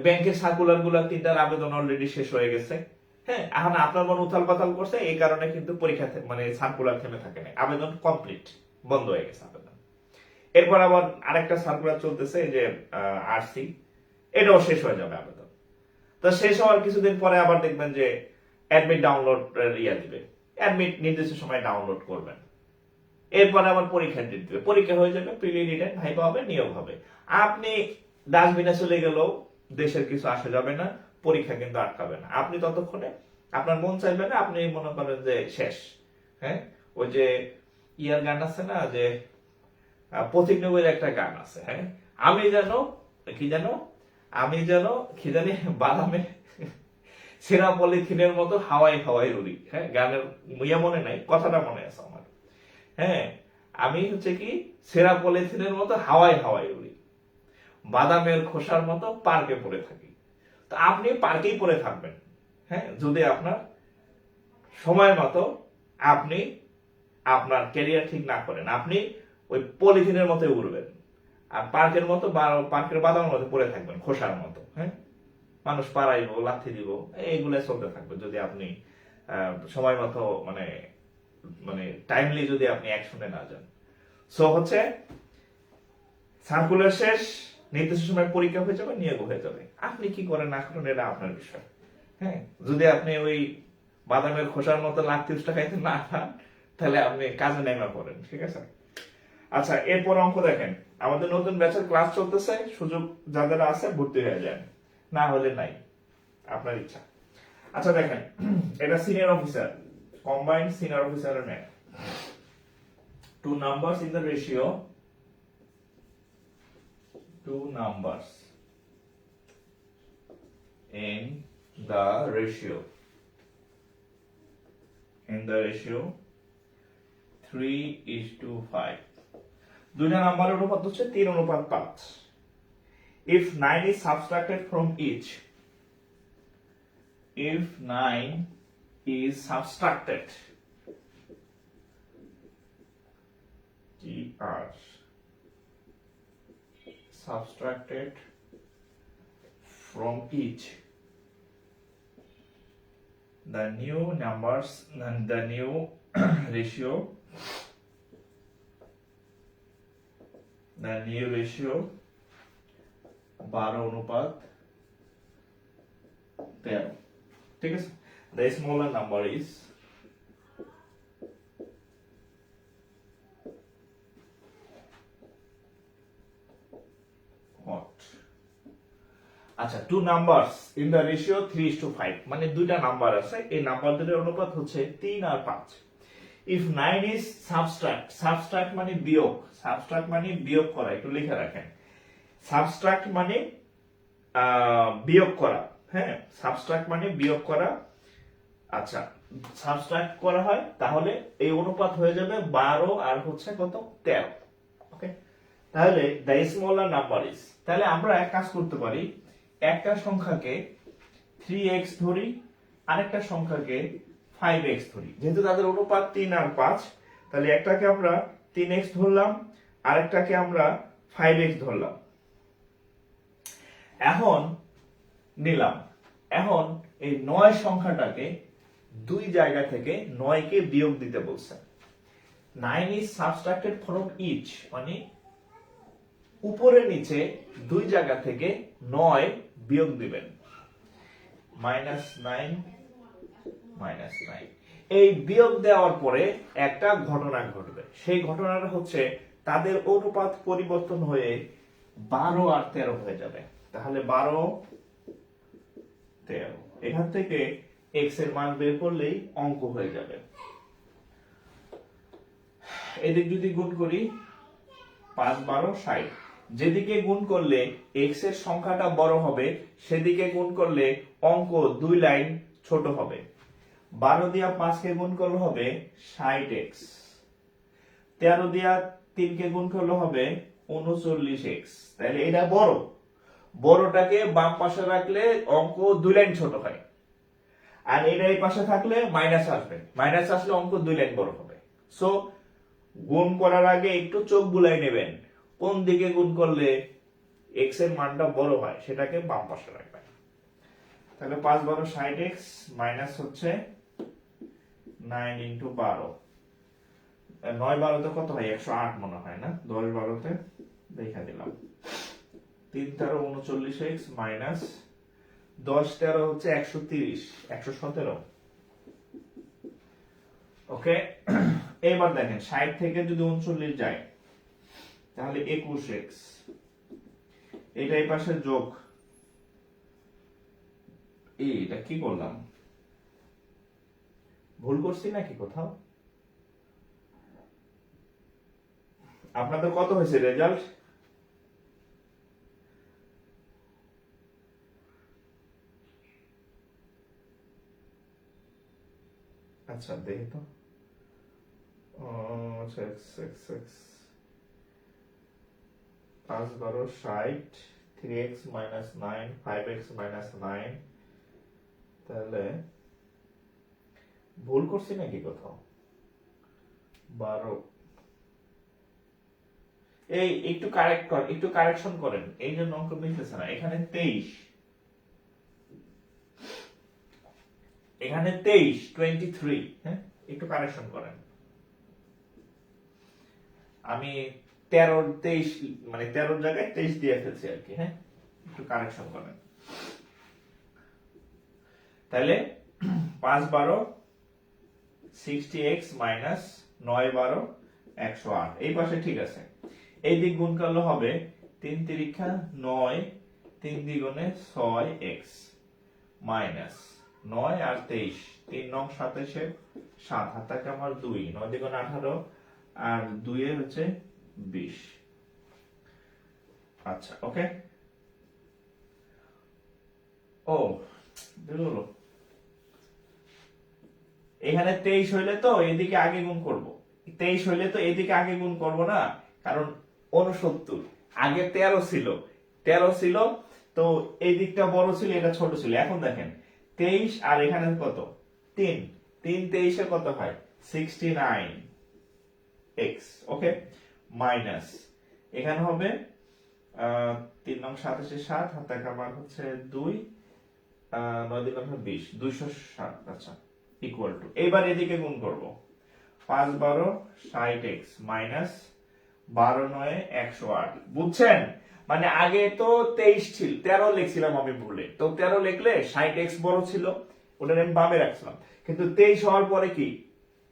S1: ব্যাংকের সার্কুলার গুলা 3টার আবেদন অলরেডি শেষ হয়ে গেছে। হ্যাঁ, এখন আপনার মন উথাল পাথাল করছে, এই কারণে কিন্তু পরীক্ষা মানে সার্কুলার থেমে থাকে না, আবেদন কমপ্লিট, বন্ধ হয়ে গেছে আবেদন। এরপর আবার আরেকটা সার্কুলার চলতেছে, এই যে আরসি, এটাও শেষ হয়ে যাবে আবেদন। তো শেষ হওয়ার কিছুদিন পরে আবার দেখবেন যে অ্যাডমিট ডাউনলোড দিবে, অ্যাডমিট নির্দিষ্ট সময় ডাউনলোড করবেন, এরপরে আবার পরীক্ষা দিবে, পরীক্ষা হয়ে যাবে, প্রিলি রিটেন, ভাইবা হবে, নিয়োগ হবে। আপনি ডাস্টবিনে চলে গেলেও দেশের কিছু আসা যাবে না, পরীক্ষা কিন্তু আটকাবে না। আপনি ততক্ষণে আপনার মন চাইবে না, আপনি মনে করেন যে শেষ। হ্যাঁ, ওই যে ইয়ার গান আছে না, যে পথিক নবীর একটা গান আছে, হ্যাঁ, আমি যেন কি জানো, আমি যেন কি জানি বাদামে সেরা পলিথিনের মতো হাওয়াই হাওয়াই উড়ি। হ্যাঁ, গানের ইয়ে মনে নাই, কথাটা মনে আছে আমার। হ্যাঁ, আমি হচ্ছে কি সেরা পলিথিনের মতো হাওয়াই হাওয়াই উড়ি, বাদামের খোসার মতো পার্কে পড়ে থাকি। তো আপনি পার্কেই পড়ে থাকবেন, হ্যাঁ, যদি আপনার সময় মতো আপনি আপনার ক্যারিয়ার ঠিক না করেন, আপনি ওই পলিথিনের মতো উড়বেন আর পার্কের মতো, পার্কের বাদামের মতো পড়ে থাকবেন, খোসার মতো। হ্যাঁ, মানুষ পাড়াইব, লাথি দিব, এইগুলো চলতে থাকবে যদি আপনি সময় মতো মানে মানে টাইমলি যদি আপনি অ্যাকশনে না যান। সো হচ্ছে সার্কুলার শেষ, নির্দিষ্ট সময় পরীক্ষা হয়ে যাবে, নিয়োগ হয়ে যাবে। আপনি কি করেন না করেন এটা আপনার বিষয়। হ্যাঁ, যদি আপনি ওই বাদামের খোসার মতো লাথি উষ্টা খাইতে না খান, তাহলে আপনি কাজে নেমে পড়েন, ঠিক আছে। আচ্ছা, এরপর অঙ্ক দেখেন, আমাদের নতুন ব্যাচের ক্লাস চলতেছে, সুযোগ যাদের আছে ভর্তি হয়ে যান, না হলে নাই, আপনার ইচ্ছা। আচ্ছা দেখেন, এটা সিনিয়র অফিসার, কম্বাইন্ড সিনিয়র অফিসারের math, 2 numbers in the ratio, 2 numbers in the ratio 3:5, দুইটা নাম্বারের অনুপাত হচ্ছে 3:5। if 9 is subtracted from each, if 9 is subtracted, subtracted from each, the new numbers and the new ratio, the new ratio 12:13, ঠিক আছে। The smaller number is what? আচ্ছা, 2 numbers in the ratio 3:5, মানে দুইটা নাম্বার আছে, এই নাম্বার দুটোর অনুপাত হচ্ছে 3 আর 5। if 9 is subtract, subtract মানে বিয়োগ, subtract মানে বিয়োগ করা, একটু লিখে রাখেন, subtract মানে বিয়োগ করা। হ্যাঁ, subtract মানে বিয়োগ করা। আচ্ছা, সাবট্রাক্ট করা হয় তাহলে এই অনুপাত হয়ে যাবে 12 আর হচ্ছে কত 13। ওকে, তাহলে দ্য স্মলার নাম্বার ইজ, তাহলে আমরা এক কাজ করতে পারি, একটা সংখ্যাকে 3x ধরি, আরেকটা সংখ্যাকে 5x ধরি, যেহেতু তাদের অনুপাত 3 আর 5, তাহলে একটাকে আমরা 3x ধরলাম, আরেকটাকে আমরা 5x ধরলাম। এখন নিলাম, এখন এই 9 সংখ্যাটাকে দুই জায়গা থেকে 9 কে বিয়োগ দিতে বলছে। 9 is subtracted from each, মানে উপরে নিচে দুই জায়গা থেকে 9 বিয়োগ দিবেন। -9 -9। এই বিয়োগ দেওয়ার পরে একটা ঘটনা ঘটবে, সেই ঘটনাটা হচ্ছে তাদের অনুপাত পরিবর্তন হয়ে 12 আর 13 হয়ে যাবে। তাহলে 12 13, এখান থেকে x এর মান বের করলেই অঙ্ক হয়ে যাবে। এদিক যদি গুণ করি 5 12 60, যেদিকে গুণ করলে x এর সংখ্যাটা বড় হবে সেদিকে গুণ করলে অঙ্ক 2 লাইন ছোট হবে। 12 দিয়া 5 কে গুণ করলে হবে 60x, 13 দিয়া 3 কে গুণ করলে হবে 39x। তাহলে এটা বড়, বড়টাকে বাম পাশে রাখলে অঙ্ক 2 লাইন ছোট হয়, আর এটা এই পাশে থাকলে মাইনাস আসবে, মাইনাস আসলে অঙ্ক 2 লাইন বড় হবে। সো গুণ করার আগে একটু চোখ বুলাই নেবেন, কোন দিকে গুণ করলে x এর মানটা বড় হয় সেটাকে বাম পাশে রাখবেন। তাহলে 5 12 60x মাইনাস হচ্ছে 9 into 12, 9 12 তে কত হয়? 108 মনে হয় না? 10 12 তে দেখা দিলাম 3 13 39x মাইনাস 10 13 হচ্ছে 130 117। ওকে, এবার দেখেন 60 থেকে যদি 39 যায় তাহলে 21x, এটা এই পাশে যোগ, এটা কি করলাম? ভুল করছি নাকি কোথাও? আপনাদের কত হয়েছে রেজাল্ট? আচ্ছা দেখি তো। আচ্ছা x 5 12 60, 3x minus 9, 5x minus 9, তাহলে ভুল করছি নাকি কোথাও? 12, এই একটু কারেক্ট কর, একটু কারেকশন করেন, এই জন্য অঙ্ক মিলতেছে না। এখানে 23, এখানে 23 23, হ্যাঁ একটু কারেকশন করেন। আমি 13 23 মানে 13 জায়গায় 23 দিয়ে ফেলছি আর কি, হ্যাঁ একটু কারেকশন করেন। তাহলে 5 12 60x মাইনাস 9 12 108, এই পাশে ঠিক আছে। এই দিক গুণ করলে হবে 3 তিরিক্ষা 9, 3 দ্বিগুণে 6x মাইনাস 9 আর 23, 3 9 27 7, হাত থাকে আমার 2, 9 দ্বিগুণে 18 আর 2 এ হচ্ছে 20। আচ্ছা ওকে, ও বেরোলো। এখানে 23 হইলে তো এদিকে আগে গুণ করব, 23 হইলে তো এদিকে আগে গুণ করব না, কারণ 69 আগে 13 ছিল, 13 ছিল তো এই দিকটা বড় ছিল এটা ছোট ছিল। এখন দেখেন 23 আর এখানে কত? 3 3 23 এ কত হয়? 69x। ওকে, মাইনাস এখানে হবে 3 9 27 7, হাতে কামার হচ্ছে 2, 9 2 20 260। আচ্ছা ইকুয়াল টু, এবার এদিকে গুণ করব 5 12 60x মাইনাস 12 9 108। বুঝছেন? মানে আগে তো 23 ছিল, 13 লিখছিলাম আমি ভুলে, তো 13 লিখলে 60x বড় ছিল, ওটা আমি বামে রাখছিলাম, কিন্তু 23 হওয়ার পরে কি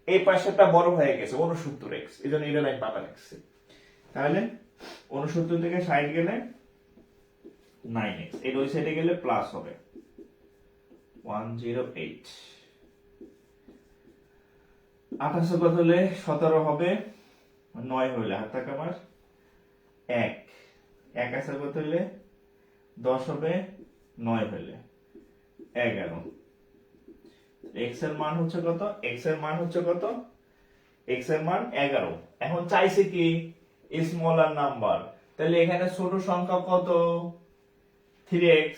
S1: এই পাশেটা বড় হয়ে গেছে 69x, এজন্য এটা লাইন বামে রাখছি। তাহলে 69 থেকে 60 গেলে 9x, এই ওই সাইডে গেলে প্লাস হবে 108। 28 কত হলে 17 হবে, 9 হইলে হাত থাকে আমার 1, 1 আছে কত হইলে 10 হবে, 9 হইলে 11। x এর মান হচ্ছে কত? x এর মান হচ্ছে কত? x এর মান 11। এখন চাইছে কি স্মলার নাম্বার, তাহলে এখানে ছোট সংখ্যা কত? 3x,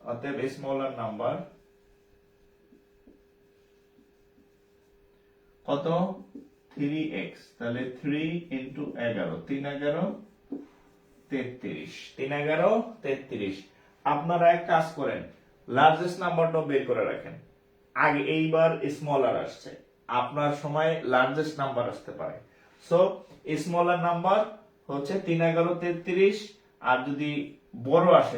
S1: অতএব স্মলার নাম্বার কত? 3x, তাহলে 3 ইন্টু 11, 3 11 33, 3 11 33। আপনারা এক কাজ করেন, লার্জেস্ট নাম্বারটা বের করে রাখেন। আগে এইবার স্মলার আসছে, আপনার সময় লার্জেস্ট নাম্বার আসতে পারে। সো স্মলার নাম্বার হচ্ছে 3 11 33, আর যদি বড় আসে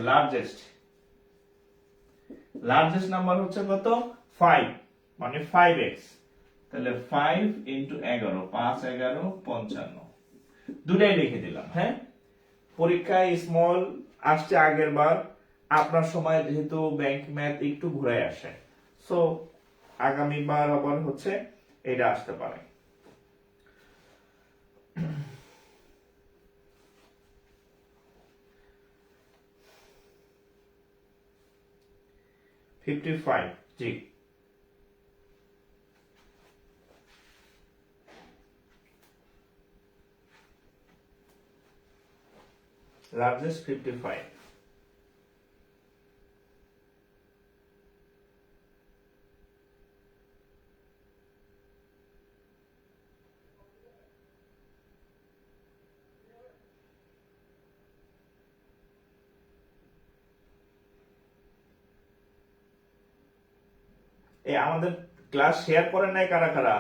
S1: লার্জেস্ট নাম্বার হচ্ছে কত? 5, মানে 5x। তাহলে 5 ইন্টু 11, 5 11 55, দুটাই লিখে দিলাম। হ্যাঁ, পরীক্ষায় স্মল আসছে আগের বার, আপনার সময় যেহেতু ব্যাংক ম্যাথ একটু ঘুরে আসে, সো আগামীবার আবার হচ্ছে এটা আসতে পারে। ফিফটি ফাইভ, জি। লার্জেস্ট 55। এই আমাদের ক্লাস শেয়ার করেন নাই কারা কারা?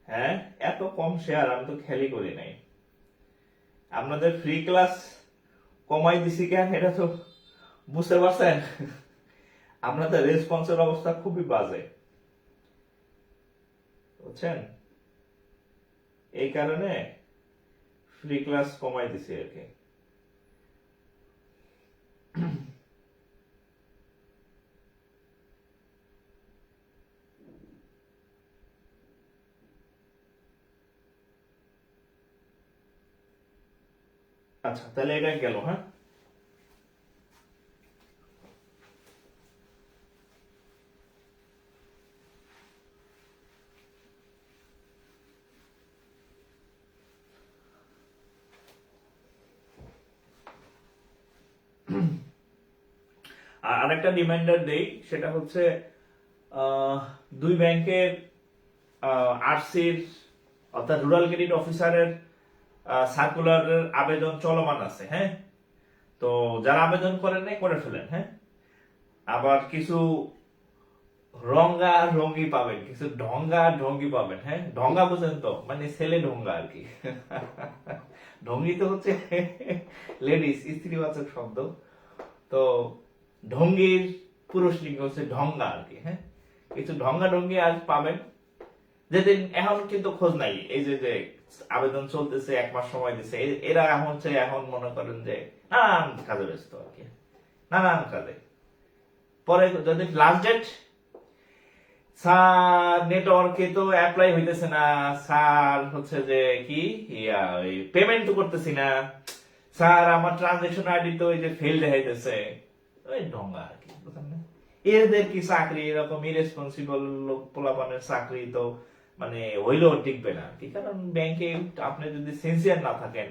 S1: হ্যাঁ, এত কম শেয়ার আমি তো খেয়ালই করি নাই। আপনাদের ফ্রি ক্লাস কমাই দিছি কেন, এটা তো বুঝতে পারছেন? আপনাদের রেসপন্সের অবস্থা খুবই বাজে, বুঝছেন? এই কারণে ফ্রি ক্লাস কমাই দিছি আর কি। আচ্ছা, তাহলে এটা গেল। হ্যাঁ, আর আরেকটা রিমাইন্ডার দেই, সেটা হচ্ছে দুই ব্যাংকের আরসির অর্থাৎ রুরাল ক্রেডিট অফিসারের সার্কুলারের আবেদন চলমান আছে। হ্যাঁ, তো যারা আবেদন করেন নাই করে ফেলেন। হ্যাঁ, আবার কিছু রঙ্গা রঙ্গি পাবেন, কিছু ঢঙ্গা ঢঙ্গি পাবেন। হ্যাঁ, ঢঙ্গা বুঝেন তো, মানে ছেলে ঢঙ্গা আর কি। ঢঙ্গি তো হচ্ছে লেডিস, স্ত্রীবাচক শব্দ। তো ঢঙ্গির পুরুষ লিঙ্গ হচ্ছে ঢঙ্গা আর কি। হ্যাঁ, কিছু ঢঙ্গা ঢঙ্গি আজ পাবেন, যেদিন এখন কিন্তু খোঁজ নাই। এই যে যে আবেদন চলতেছে, 1 মাস সময় দিছে, এরা এখন মনে করেন যে নানান কাজে ব্যস্ত আর কি, নানান কাজে। পরে যদি লাস্ট ডেট, স্যার নেটওয়ার্কে তো অ্যাপ্লাই হইতেছে না, স্যার হচ্ছে যে কি পেমেন্ট তো করতেছি না, স্যার আমার ট্রানজাকশন আইডি তো ওই যে ফেল দেখাইতেছে। ওই ঢঙ্গা আর কি, বুঝলেন না? এদের কি চাকরি, এরকম ইরেসপন্সিবল পোলাপানের চাকরি তো মানে হইলেও টিকবে না আর কি। কারণ ব্যাংকে আপনি যদি সিনসিয়ার না থাকেন,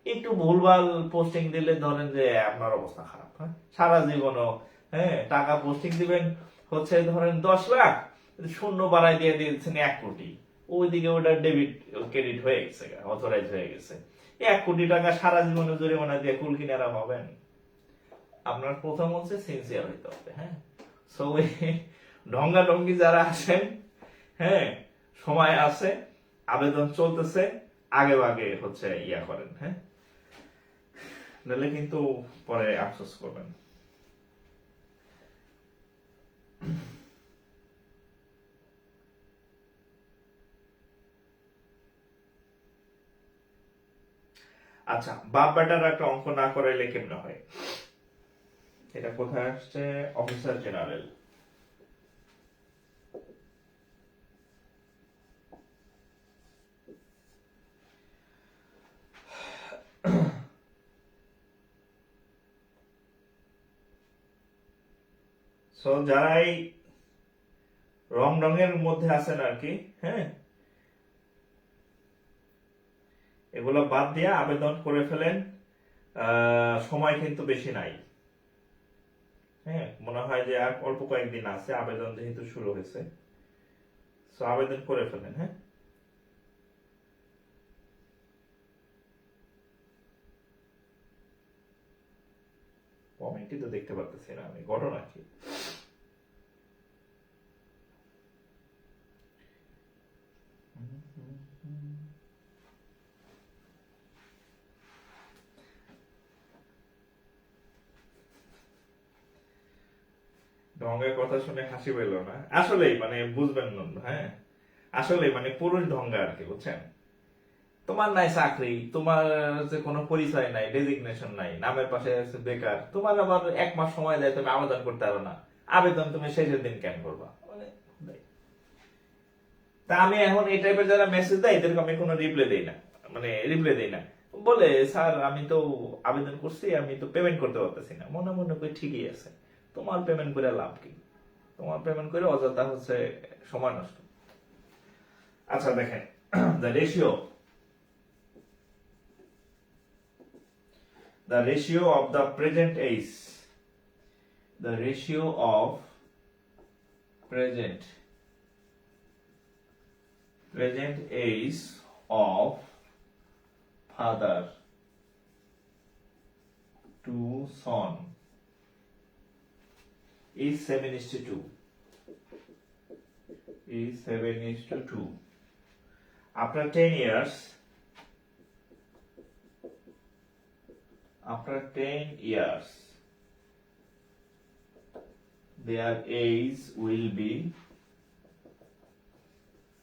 S1: একটু ভুলভাল পোস্টিং দিলে ধরেন যে আপনার অবস্থা খারাপ। হ্যাঁ, সারা জীবনও হ্যাঁ টাকা পোস্টিং দিবেন হচ্ছে ধরেন 10 লাখ, শূন্য বাড়াই দিয়ে দিয়েছেন 1 কোটি, ওইদিকে ওটা ডেবিট ক্রেডিট হয়ে গেছে, অথরাইজ হয়ে গেছে। 1 কোটি টাকা সারা জীবনে জরিমানা দিয়ে কুল কিনারা হবেন। আপনার প্রথম হচ্ছে সিনসিয়ার হইতে হবে। হ্যাঁ, সো ঢঙ্গা ঢঙ্গি যারা আছেন, হ্যাঁ সময় আছে, আবেদন চলতেছে, আগে আগে হচ্ছে ইয়া করেন। হ্যাঁ, নাহলে কিন্তু পরে আফসোস করবেন। আচ্ছা, বাপ বেটার একটা অঙ্ক না করাইলে কেমনে হয়? এটা কোথায় আসছে? Officer general. সো যারাই রং রঙের মধ্যে আছেন আর কি, হ্যাঁ এগুলো বাদ দিয়ে আবেদন করে ফেলেন। সময় কিন্তু বেশি নাই। হ্যাঁ, মনে হয় যে আর অল্প কয়েকদিন আছে, আবেদন যেহেতু শুরু হয়েছে। সো আবেদন করে ফেলেন। হ্যাঁ, কমেন্টই তো দেখতে পারতেছি না আমি, ঘটনা কি? ঢঙ্গের কথা শুনে হাসি পেল না, আসলেই মানে বুঝবেন না। হ্যাঁ, আসলে মানে পুরুষ ঢঙ্গা আর কি, বুঝছেন? তোমার নাই চাকরি, তোমার যে কোনো পরিচয় নাই, ডেজিগনেশন নাই, নামের পাশে আছে বেকার, তোমার আবার 1 মাস সময় দেয়, তুমি আবেদন করতে পারো না, আবেদন তুমি শেষের দিন কেন করবা? মানে তা আমি এখন এই টাইপের যারা মেসেজ দেয় এদেরকে আমি কোনো রিপ্লাই দেই না, মানে রিপ্লাই দেই না। বলে স্যার আমি তো আবেদন করছি, আমি তো পেমেন্ট করতে পারতেছি না। মনে মনে করি ঠিকই আছে, তোমার পেমেন্ট করে লাভ কি? তোমার পেমেন্ট করে অযথা হচ্ছে সময় নষ্ট। আচ্ছা দেখেন, the ratio of the present age, the ratio of present age of father to son is 7:2. Is 7:2. After 10 years, their age will be,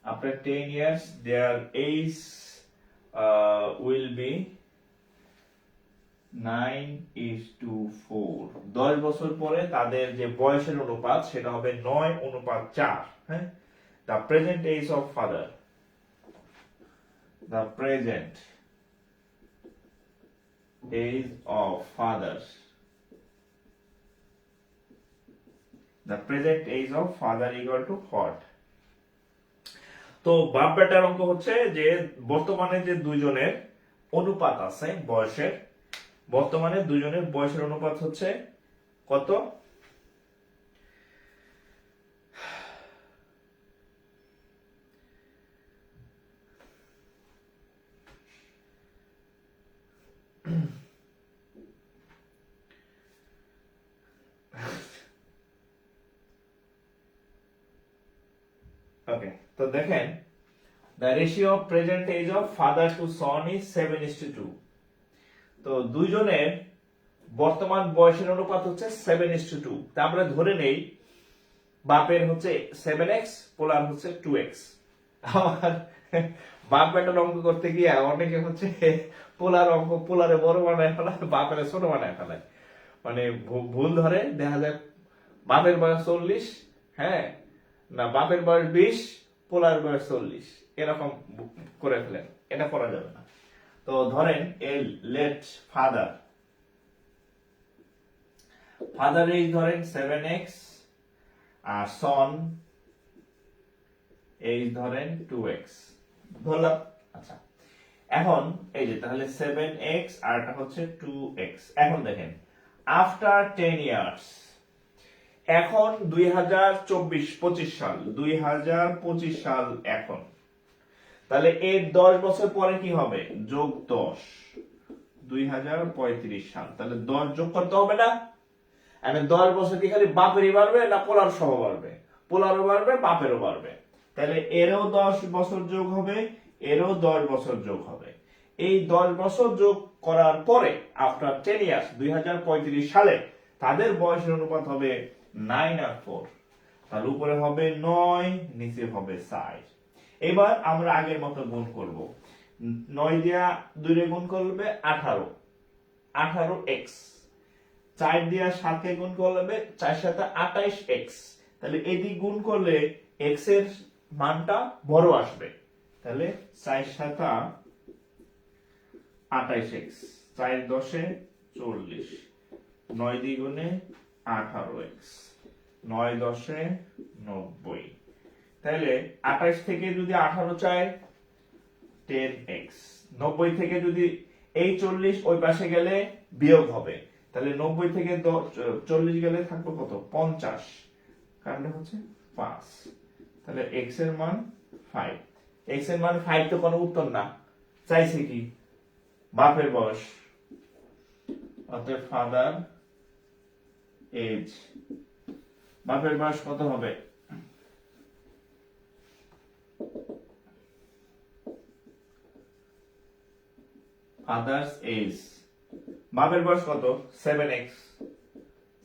S1: after 10 years their age will be 9:4. 10 বছর পরে তাদের যে বয়সের অনুপাত সেটা হবে 9:4। হ্যাঁ, the present age of father, the present age of father, the present age of father equal to what? তো বাপ বেটার অঙ্ক হচ্ছে যে বর্তমানে যে দুইজনের অনুপাত আছে বয়সের, বর্তমানে দুইজনের বয়সের অনুপাত হচ্ছে কত? ওকে, তো দেখেন the ratio of present age of father to son is 7:2. তো দুইজনের বর্তমান বয়সের অনুপাত হচ্ছে 7:2। তা আমরা ধরে নেই বাপের হচ্ছে 7x, পোলার হচ্ছে 2x। আমার বাপ বেটার অঙ্ক করতে গিয়ে অনেকে হচ্ছে পোলার অঙ্ক পোলারে বড় বানায় ফেলায়, বাপের ছোট বানায় ফেলায়, মানে ভুল ধরে দেখা যায় বাপের বয়স 40, হ্যাঁ না বাপের বয়স 20, পোলার বয়স 40, এরকম করে ফেলেন। এটা করা যাবে না। তো ধরেন এল লেট ফাদার এইজ ধরেন 7x আর সন এইজ ধরেন 2x ধরলাম। আচ্ছা, এখন এই যে তাহলে 7x আর এটা হচ্ছে 2x। এখন দেখেন আফটার 10 ইয়ার্স, এখন 2024-25 সাল, 2025 সাল এখন, তাহলে এর 10 বছর পরে কি হবে? যোগ 10, 2035 সাল। তাহলে 10 যোগ করতে হবে না? এখন 10 বছর কি খালি বাপেরই বাড়বে না পোলার সহ বাড়বে? পোলারও বাড়বে, বাপেরও বাড়বে। তাহলে এরও 10 বছর যোগ হবে, এরও 10 বছর যোগ হবে। এই 10 বছর যোগ করার পরে আফটার 10 ইয়ার্স 2035 সালে তাদের বয়সের অনুপাত হবে 9:4। তার উপরে হবে 9, নিচে হবে 4। এবার আমরা আগের মতো গুণ করব। 9 দিয়া 2 রে গুণ করলে 18, 18x। 4 দিয়া 7 কে গুণ করলে 4 7 28x। তাহলে এদিক গুণ করলে x এর মানটা বড় আসবে। তাহলে 4 7 28x, 4 10 40, 9 দ্বিগুণে 18x, 9 10 90। তাহলে 28 থেকে যদি 18 চাই 10x, 90 থেকে যদি এই 40 ওই পাশে গেলে বিয়োগ হবে, তাহলে 90 থেকে 40 গেলে থাকবে কত? 50, কারণটা হচ্ছে 5। তাহলে x এর মান 5, x এর মান 5 তো কোনো উত্তর না, চাইছে কি বাপের বয়স, অতএব ফাদার এজ, বাপের বয়স কত হবে, ফাদার্স এজ, বাপের বয়স কত 7x,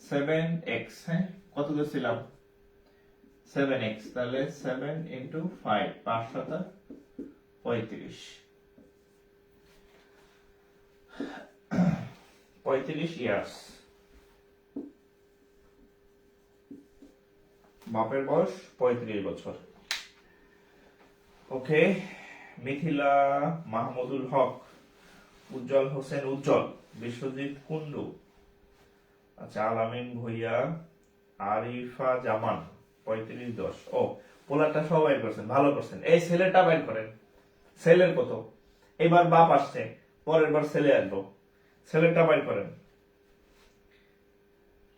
S1: 7x, হ্যাঁ কত দিয়েছিলাম 7x, তাহলে 7 into 5, 5 7 35, 35 ইয়ার্স, বাপের বয়স 35 বছর। ওকে, মিথিলা মাহমুদুল হক, উজ্জ্বল হোসেন উজ্জ্বল, বিশ্বজিৎ কুন্ডু, আচ্ছা আলামিন ভুইয়া, আরিফা জামান 3510। ও পোলারটা সব বাইর করছেন, ভালো করছেন। এই ছেলেটা বাইর করেন, ছেলের কত, এবার বাপ আসছে, পরের বার ছেলে আসবো, ছেলেটা বাইর করেন।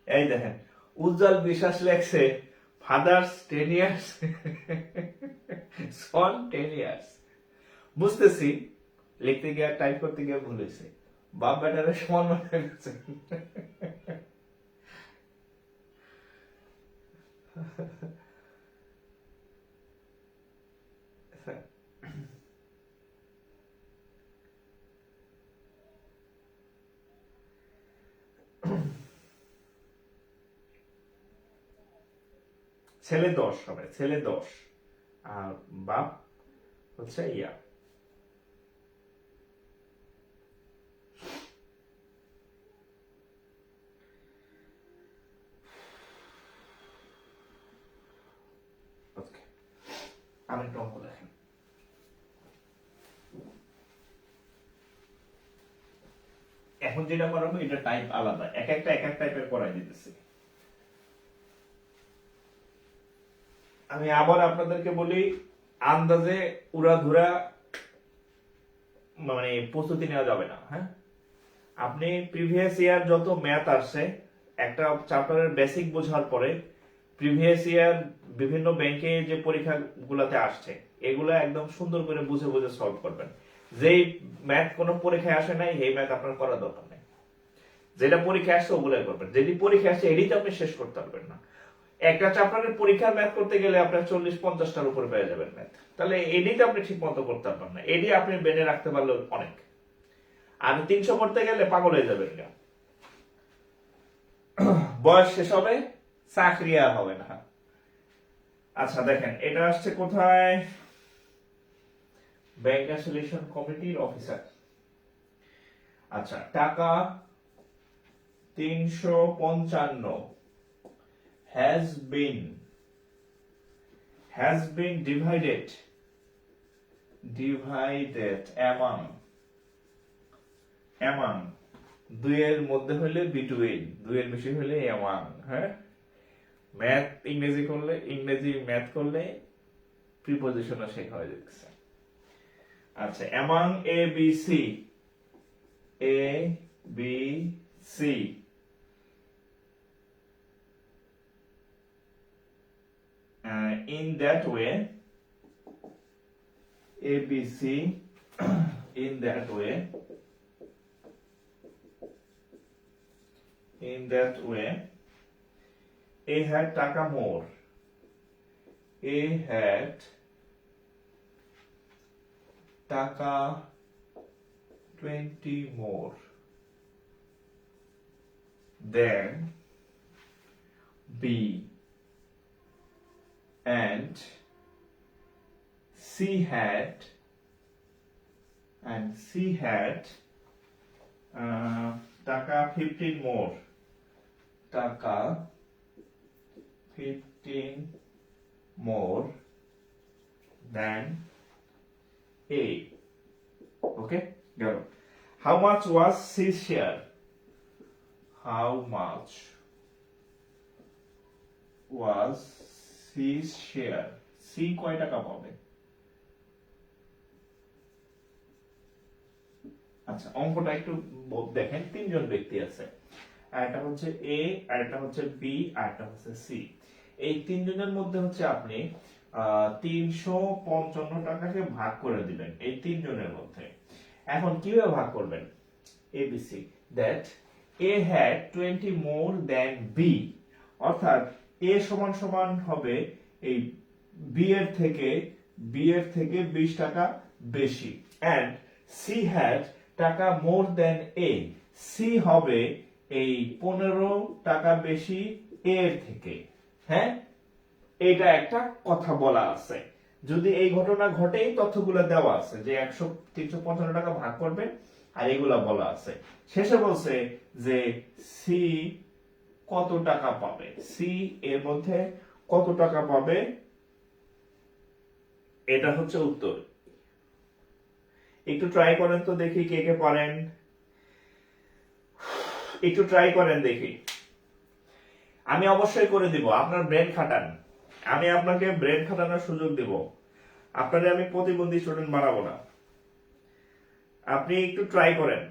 S1: এই দেখেন উজ্জ্বল বিশ্বাস লেখছে ফাদার্স 10 ইয়ার্স, সন 10 ইয়ার্স। বুঝতেছি লিখতে গিয়ে টাইপ করতে গিয়ে ভুল হয়েছে, বাপ বেটারে সমান মনে গেছে। ছেলে 10 হবে, ছেলে 10 আর বাপ হচ্ছে ইয়া। ওকে, আরেকটা অঙ্ক দেখেন। এখন যেটা করাবো এটা টাইপ আলাদা, এক একটা টাইপের করাই দিতেছি। আমি আবার আপনাদেরকে বলি, আন্দাজে উড়াধুরা মানে প্রস্তুতি নেওয়া যাবে না। হ্যাঁ, আপনি প্রিভিয়াস ইয়ার যত ম্যাথ আসছে একটা চ্যাপ্টারের বেসিক বোঝার পরে প্রিভিয়াস ইয়ার বিভিন্ন ব্যাংকে যে পরীক্ষাগুলোতে আসছে এগুলো একদম সুন্দর করে বুঝে বুঝে সলভ করবেন। যেই ম্যাথ কোনো পরীক্ষায় আসে নাই এই ম্যাথ আপনার করার দরকার নেই, যেটা পরীক্ষা আসছে ওগুলাই করবেন, যেটি পরীক্ষা আসছে এটি তো আপনি শেষ করতে পারবেন না। একটা চ্যাপ্টারের পরীক্ষার ম্যাথ করতে গেলে আপনার 40-50টার উপরে পেয়ে যাবেন ম্যাথ, তাহলে এডিতে আপনি ঠিক মতো করতে পারবেন না, এডি আপনি বেনে রাখতে পারলে অনেক, আর 300 পড়তে গেলে পাগল হয়ে যাবেন, বয়স শেষ হবে, চাকরি আর হবে না। আচ্ছা দেখেন এটা আসছে কোথায়, ব্যাংক অ্যাসোসিয়েশন কমিটির অফিসার। আচ্ছা টাকা 355 has been divided among দুইয়ের মধ্যে হলে বিটুইন, দুইয়ের বেশি হলে among। হ্যাঁ, ম্যাথ ইংরেজি ম্যাথ করলে প্রিপজিশনও শেখা হয়ে যাচ্ছে। আচ্ছা among a b c in that way ABC in that way A had টাকা more, A had টাকা 20 more than B and C had টাকা 15 more, টাকা 15 more than A. Okay, গেল। How much was C's share? How much was C's share? C কয় টাকা পাবে? আচ্ছা অঙ্কটা একটু দেখেন, তিনজন ব্যক্তি আছে, একটা হচ্ছে এ, আরেকটা হচ্ছে বি, আরেকটা হচ্ছে সি। এই তিনজনের মধ্যে হচ্ছে আপনি 355 টাকাকে ভাগ করে দিবেন এই তিনজনের মধ্যে। এখন কিভাবে ভাগ করবেন? A B C that A had 20 more than B, অর্থাৎ এ সমান সমান হবে এই বি এর থেকে 20 টাকা বেশি, এন্ড সি হ্যাড টাকা মোর দ্যান এ, সি হবে এই 15 টাকা বেশি এ এর থেকে। হ্যাঁ, এটা একটা কথা বলা আছে। যদি এই ঘটনা ঘটে, তথ্যগুলো দেওয়া আছে যে 355 টাকা ভাগ করবে, আর এগুলা বলা আছে। শেষে বলছে যে সি কত টাকা পাবে, সি এর মধ্যে কত টাকা পাবে, এটা হচ্ছে উত্তর। একটু ট্রাই করেন তো দেখি কে কে পারেন, একটু ট্রাই করেন দেখি। আমি অবশ্যই করে দিব, আপনার ব্রেন খাটান, আমি আপনাকে ব্রেন খাটানোর সুযোগ দিব, আপনারে আমি প্রতিবন্ধী স্টুডেন্ট বানাবো না। আপনি একটু ট্রাই করেন,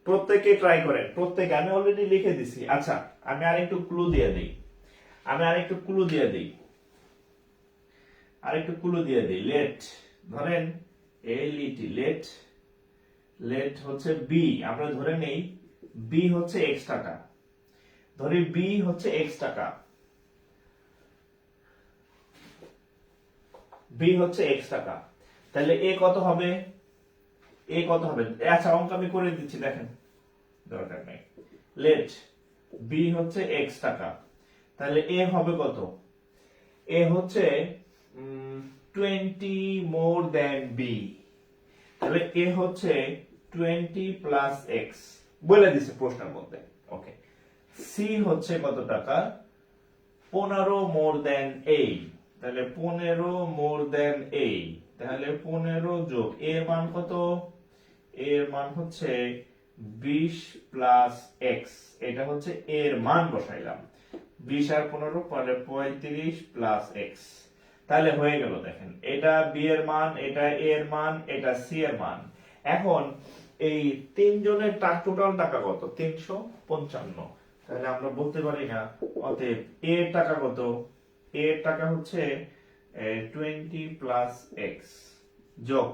S1: প্রত্যেকে ট্রাই করেন, প্রত্যেকে। আমি অলরেডি লিখে দিছি। আচ্ছা, আমি আরেকটু ক্লু দিয়ে দিই, লেট, ধরেন এলইটি, লেট হচ্ছে বি, আমরা ধরে নেই বি হচ্ছে এক্স টাকা, ধরি বি হচ্ছে এক্স টাকা, তাহলে এ কত হবে? আচ্ছা, অঙ্ক আমি করে দিচ্ছি, দেখেন, দরকার নেই। লেট বি হচ্ছে এক্স টাকা, তাহলে এ হবে কত? এ হচ্ছে 20 মোর দ্যান বি, তাহলে এ হচ্ছে 20 প্লাস এক্স, বলে দিছে প্রশ্নের মধ্যে। ওকে, সি হচ্ছে কত টাকা? 15 মোর দ্যান এ, তাহলে 15 মোর দ্যান এ, তাহলে 15 যোগ এর মান কত? এর মান হচ্ছে 20 প্লাস এক্স, এটা হচ্ছে এর মান বসাইলাম, 20 আর 15 পরে 35 প্লাস এক্স, তাহলে হয়ে গেল। দেখেন, এটা বি এর মান, এটা এ এর মান, এটা সি এর মান। এখন এই তিনজনের টোটাল টাকা কত? 355। তাহলে আমরা বলতে পারি না, অতএব এ এর টাকা কত? এ এর টাকা হচ্ছে 20 প্লাস এক্স যোগ,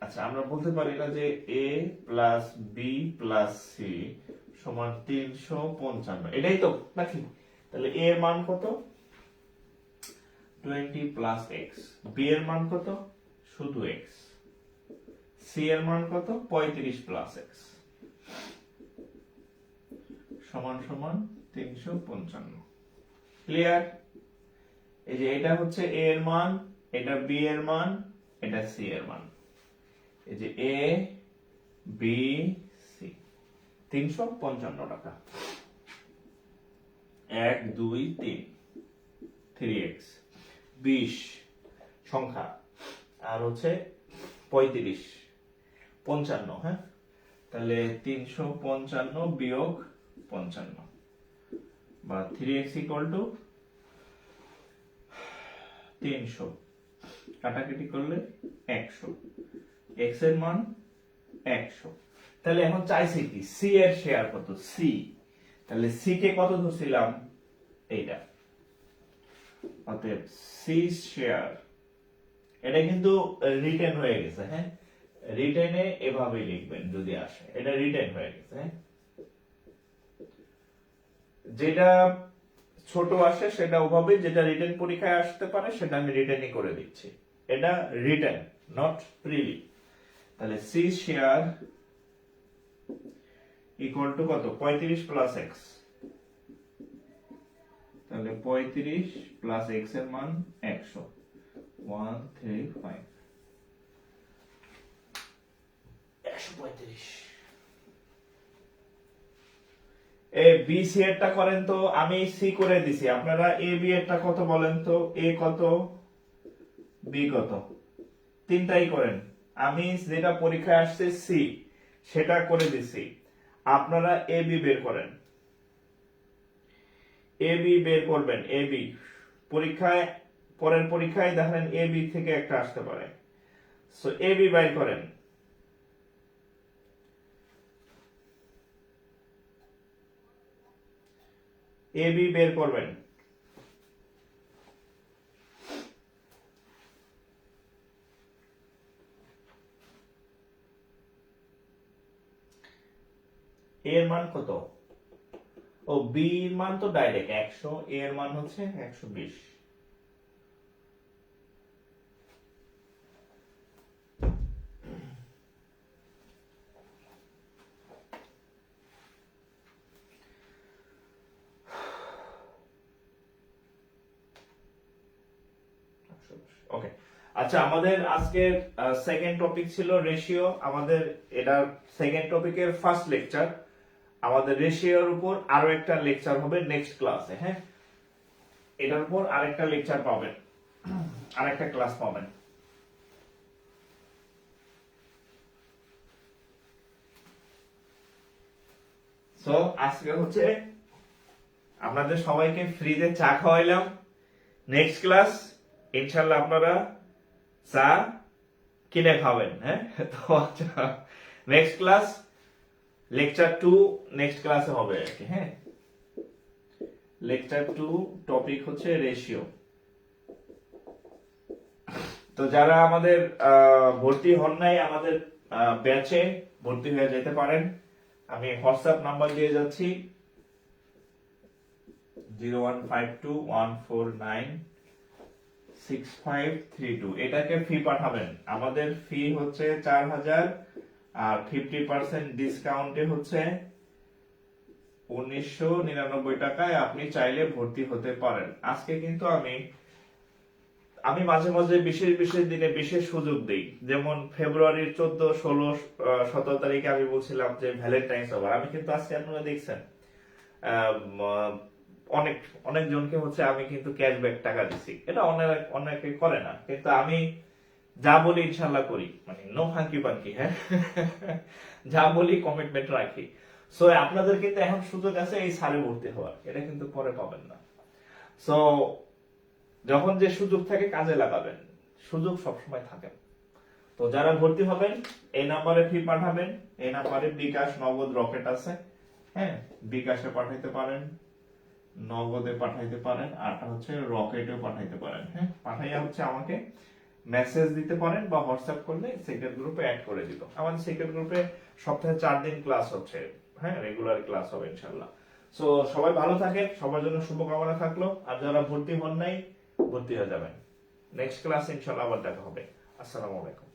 S1: আচ্ছা আমরা বলতে পারি না যে এ প্লাস বি প্লাস সি সমান 355, এটাই তো নাকি? তাহলে এ এর মান কত? 20 প্লাস এক্স, বি এর মান কত? শুধু এক্স, সি এর মান কত? 35 প্লাস এক্স সমান সমান 355। ক্লিয়ার? এই যে এটা হচ্ছে এ এর মান, এটা বি এর মান, এটা সি এর মান। এই যে এ বি সি, 355 টাকা। 1 2 3, 3x, 20 সংখ্যা, আর হচ্ছে 35 55। হ্যাঁ, তাহলে 355 বিয়োগ 55 বা 3x ইকুয়াল টু 300, কাটাকাটি করলে 100, x এর মান 100। তাহলে এখন চাইছে কি? সি এর শেয়ার কত? সি, তাহলে সি কে কত ধরছিলাম? এইটা, অতএব সি শেয়ার, এটা কিন্তু রিটেন হয়ে গেছে। হ্যাঁ, রিটেনে এভাবে লিখবেন যদি আসে, এটা রিটেন হয়ে গেছে। হ্যাঁ, যেটা ছোট আসে সেটা ওভাবে, যেটা রিটেন পরীক্ষায় আসতে পারে সেটা আমি রিটেনই করে দিচ্ছি। এটা রিটেন, নট প্রিলি। তাহলে সি শেয়ার ইকুয়াল টু কত? 35 প্লাস এক্স, তাহলে 35 প্লাস এক্স এর মান 100, 135, 135। এ বি সি এরটা করেন তো, আমি সি করে দিছি, আপনারা এ বি এরটা কত বলেন তো? এ কত, বি কত, তিনটাই করেন। আমি যেটা পরীক্ষায় আসছে সি, সেটা করে দিছি, আপনারা এ বি বের করেন, এ বি বের করবেন। এ বি পরীক্ষায়, পরের পরীক্ষায় দেখেন এ বি থেকে একটা আসতে পারে, সো এ বি বের করেন। এ বি বের করবেন, এ এর মান কত? ও বি এর মান তো ডাইরেক্ট 100, এ এর মান হচ্ছে 120। ওকে, আচ্ছা আমাদের আজকের সেকেন্ড টপিক ছিল রেশিও। আমাদের এটার সেকেন্ড টপিকের ফার্স্ট লেকচার। আমাদের রেশিওর উপর আরো একটা লেকচার হবে নেক্সট ক্লাসে। হ্যাঁ, এটার উপর আরেকটা লেকচার পাবেন, আরেকটা ক্লাস পাবেন। সো আজকে হচ্ছে আপনাদের সবাইকে ফ্রিতে চা খাওয়াইলাম। নেক্সট ক্লাস ইনশাল্লাহ আপনারা চা কিনে খাবেন। হ্যাঁ, তো আচ্ছা নেক্সট ক্লাস লেকচার 2 নেক্সট ক্লাসে হবে আর কি। হ্যাঁ, লেকচার 2 টপিক হচ্ছে রেশিও। তো যারা আমাদের ভর্তি হন নাই আমাদের ব্যাচে ভর্তি হয়ে যেতে পারেন। আমি হোয়াটসঅ্যাপ নাম্বার দিয়ে যাচ্ছি 01521496532। এটাকে ফি পাঠাবেন। আমাদের ফি হচ্ছে 4000 আর 50% ডিসকাউন্টে হচ্ছে 1999 টাকায় আপনি চাইলে ভর্তি হতে পারেন। আজকে কিন্তু আমি মাঝে মাঝে বিশেষ বিশেষ দিনে বিশেষ সুযোগ দিই। যেমন ফেব্রুয়ারির 14, 16, 17 তারিখে আমি বলছিলাম যে ভ্যালেন্টাইন্স অফার। আমি কিন্তু আজকে আপনারা দেখছেন অনেক অনেক জনকে হচ্ছে আমি কিন্তু ক্যাশব্যাক টাকা দিছি। এটা অনেকে করে না, কিন্তু আমি যা বলি ইনশাল্লাহ করি, মানে নো ফাঙ্কি পাঙ্কি। হ্যাঁ, যা বলি কমিটমেন্ট রাখি। সো আপনাদের কিন্তু এখন সুযোগ আছে এই সালে ভর্তি হওয়ার, এটা কিন্তু পরে পাবেন না। সো যখন যে সুযোগ থাকে কাজে লাগাবেন, সুযোগ সবসময় থাকে। তো যারা ভর্তি হবেন এই নাম্বারে ফি পাঠাবেন। এই নাম্বারে বিকাশ, নগদ, রকেট আছে। হ্যাঁ, বিকাশে পাঠাইতে পারেন, নগদে পাঠাইতে পারেন, আর হচ্ছে রকেটেও পাঠাইতে পারেন। হ্যাঁ, পাঠাইয়া হচ্ছে আমাকে মেসেজ দিতে পারেন বা হোয়াটসঅ্যাপ করলে সিক্রেট গ্রুপে অ্যাড করে দিব। আমাদের সিক্রেট গ্রুপে সপ্তাহে 4 দিন ক্লাস হচ্ছে। হ্যাঁ, রেগুলার ক্লাস হবে ইনশাআল্লাহ। সো সবাই ভালো থাকেন, সবার জন্য শুভকামনা থাকলো। আর যারা ভর্তি হন নাই ভর্তি হয়ে যাবেন। নেক্সট ক্লাস ইনশাআল্লাহ আবার দেখা হবে। আসসালামু আলাইকুম।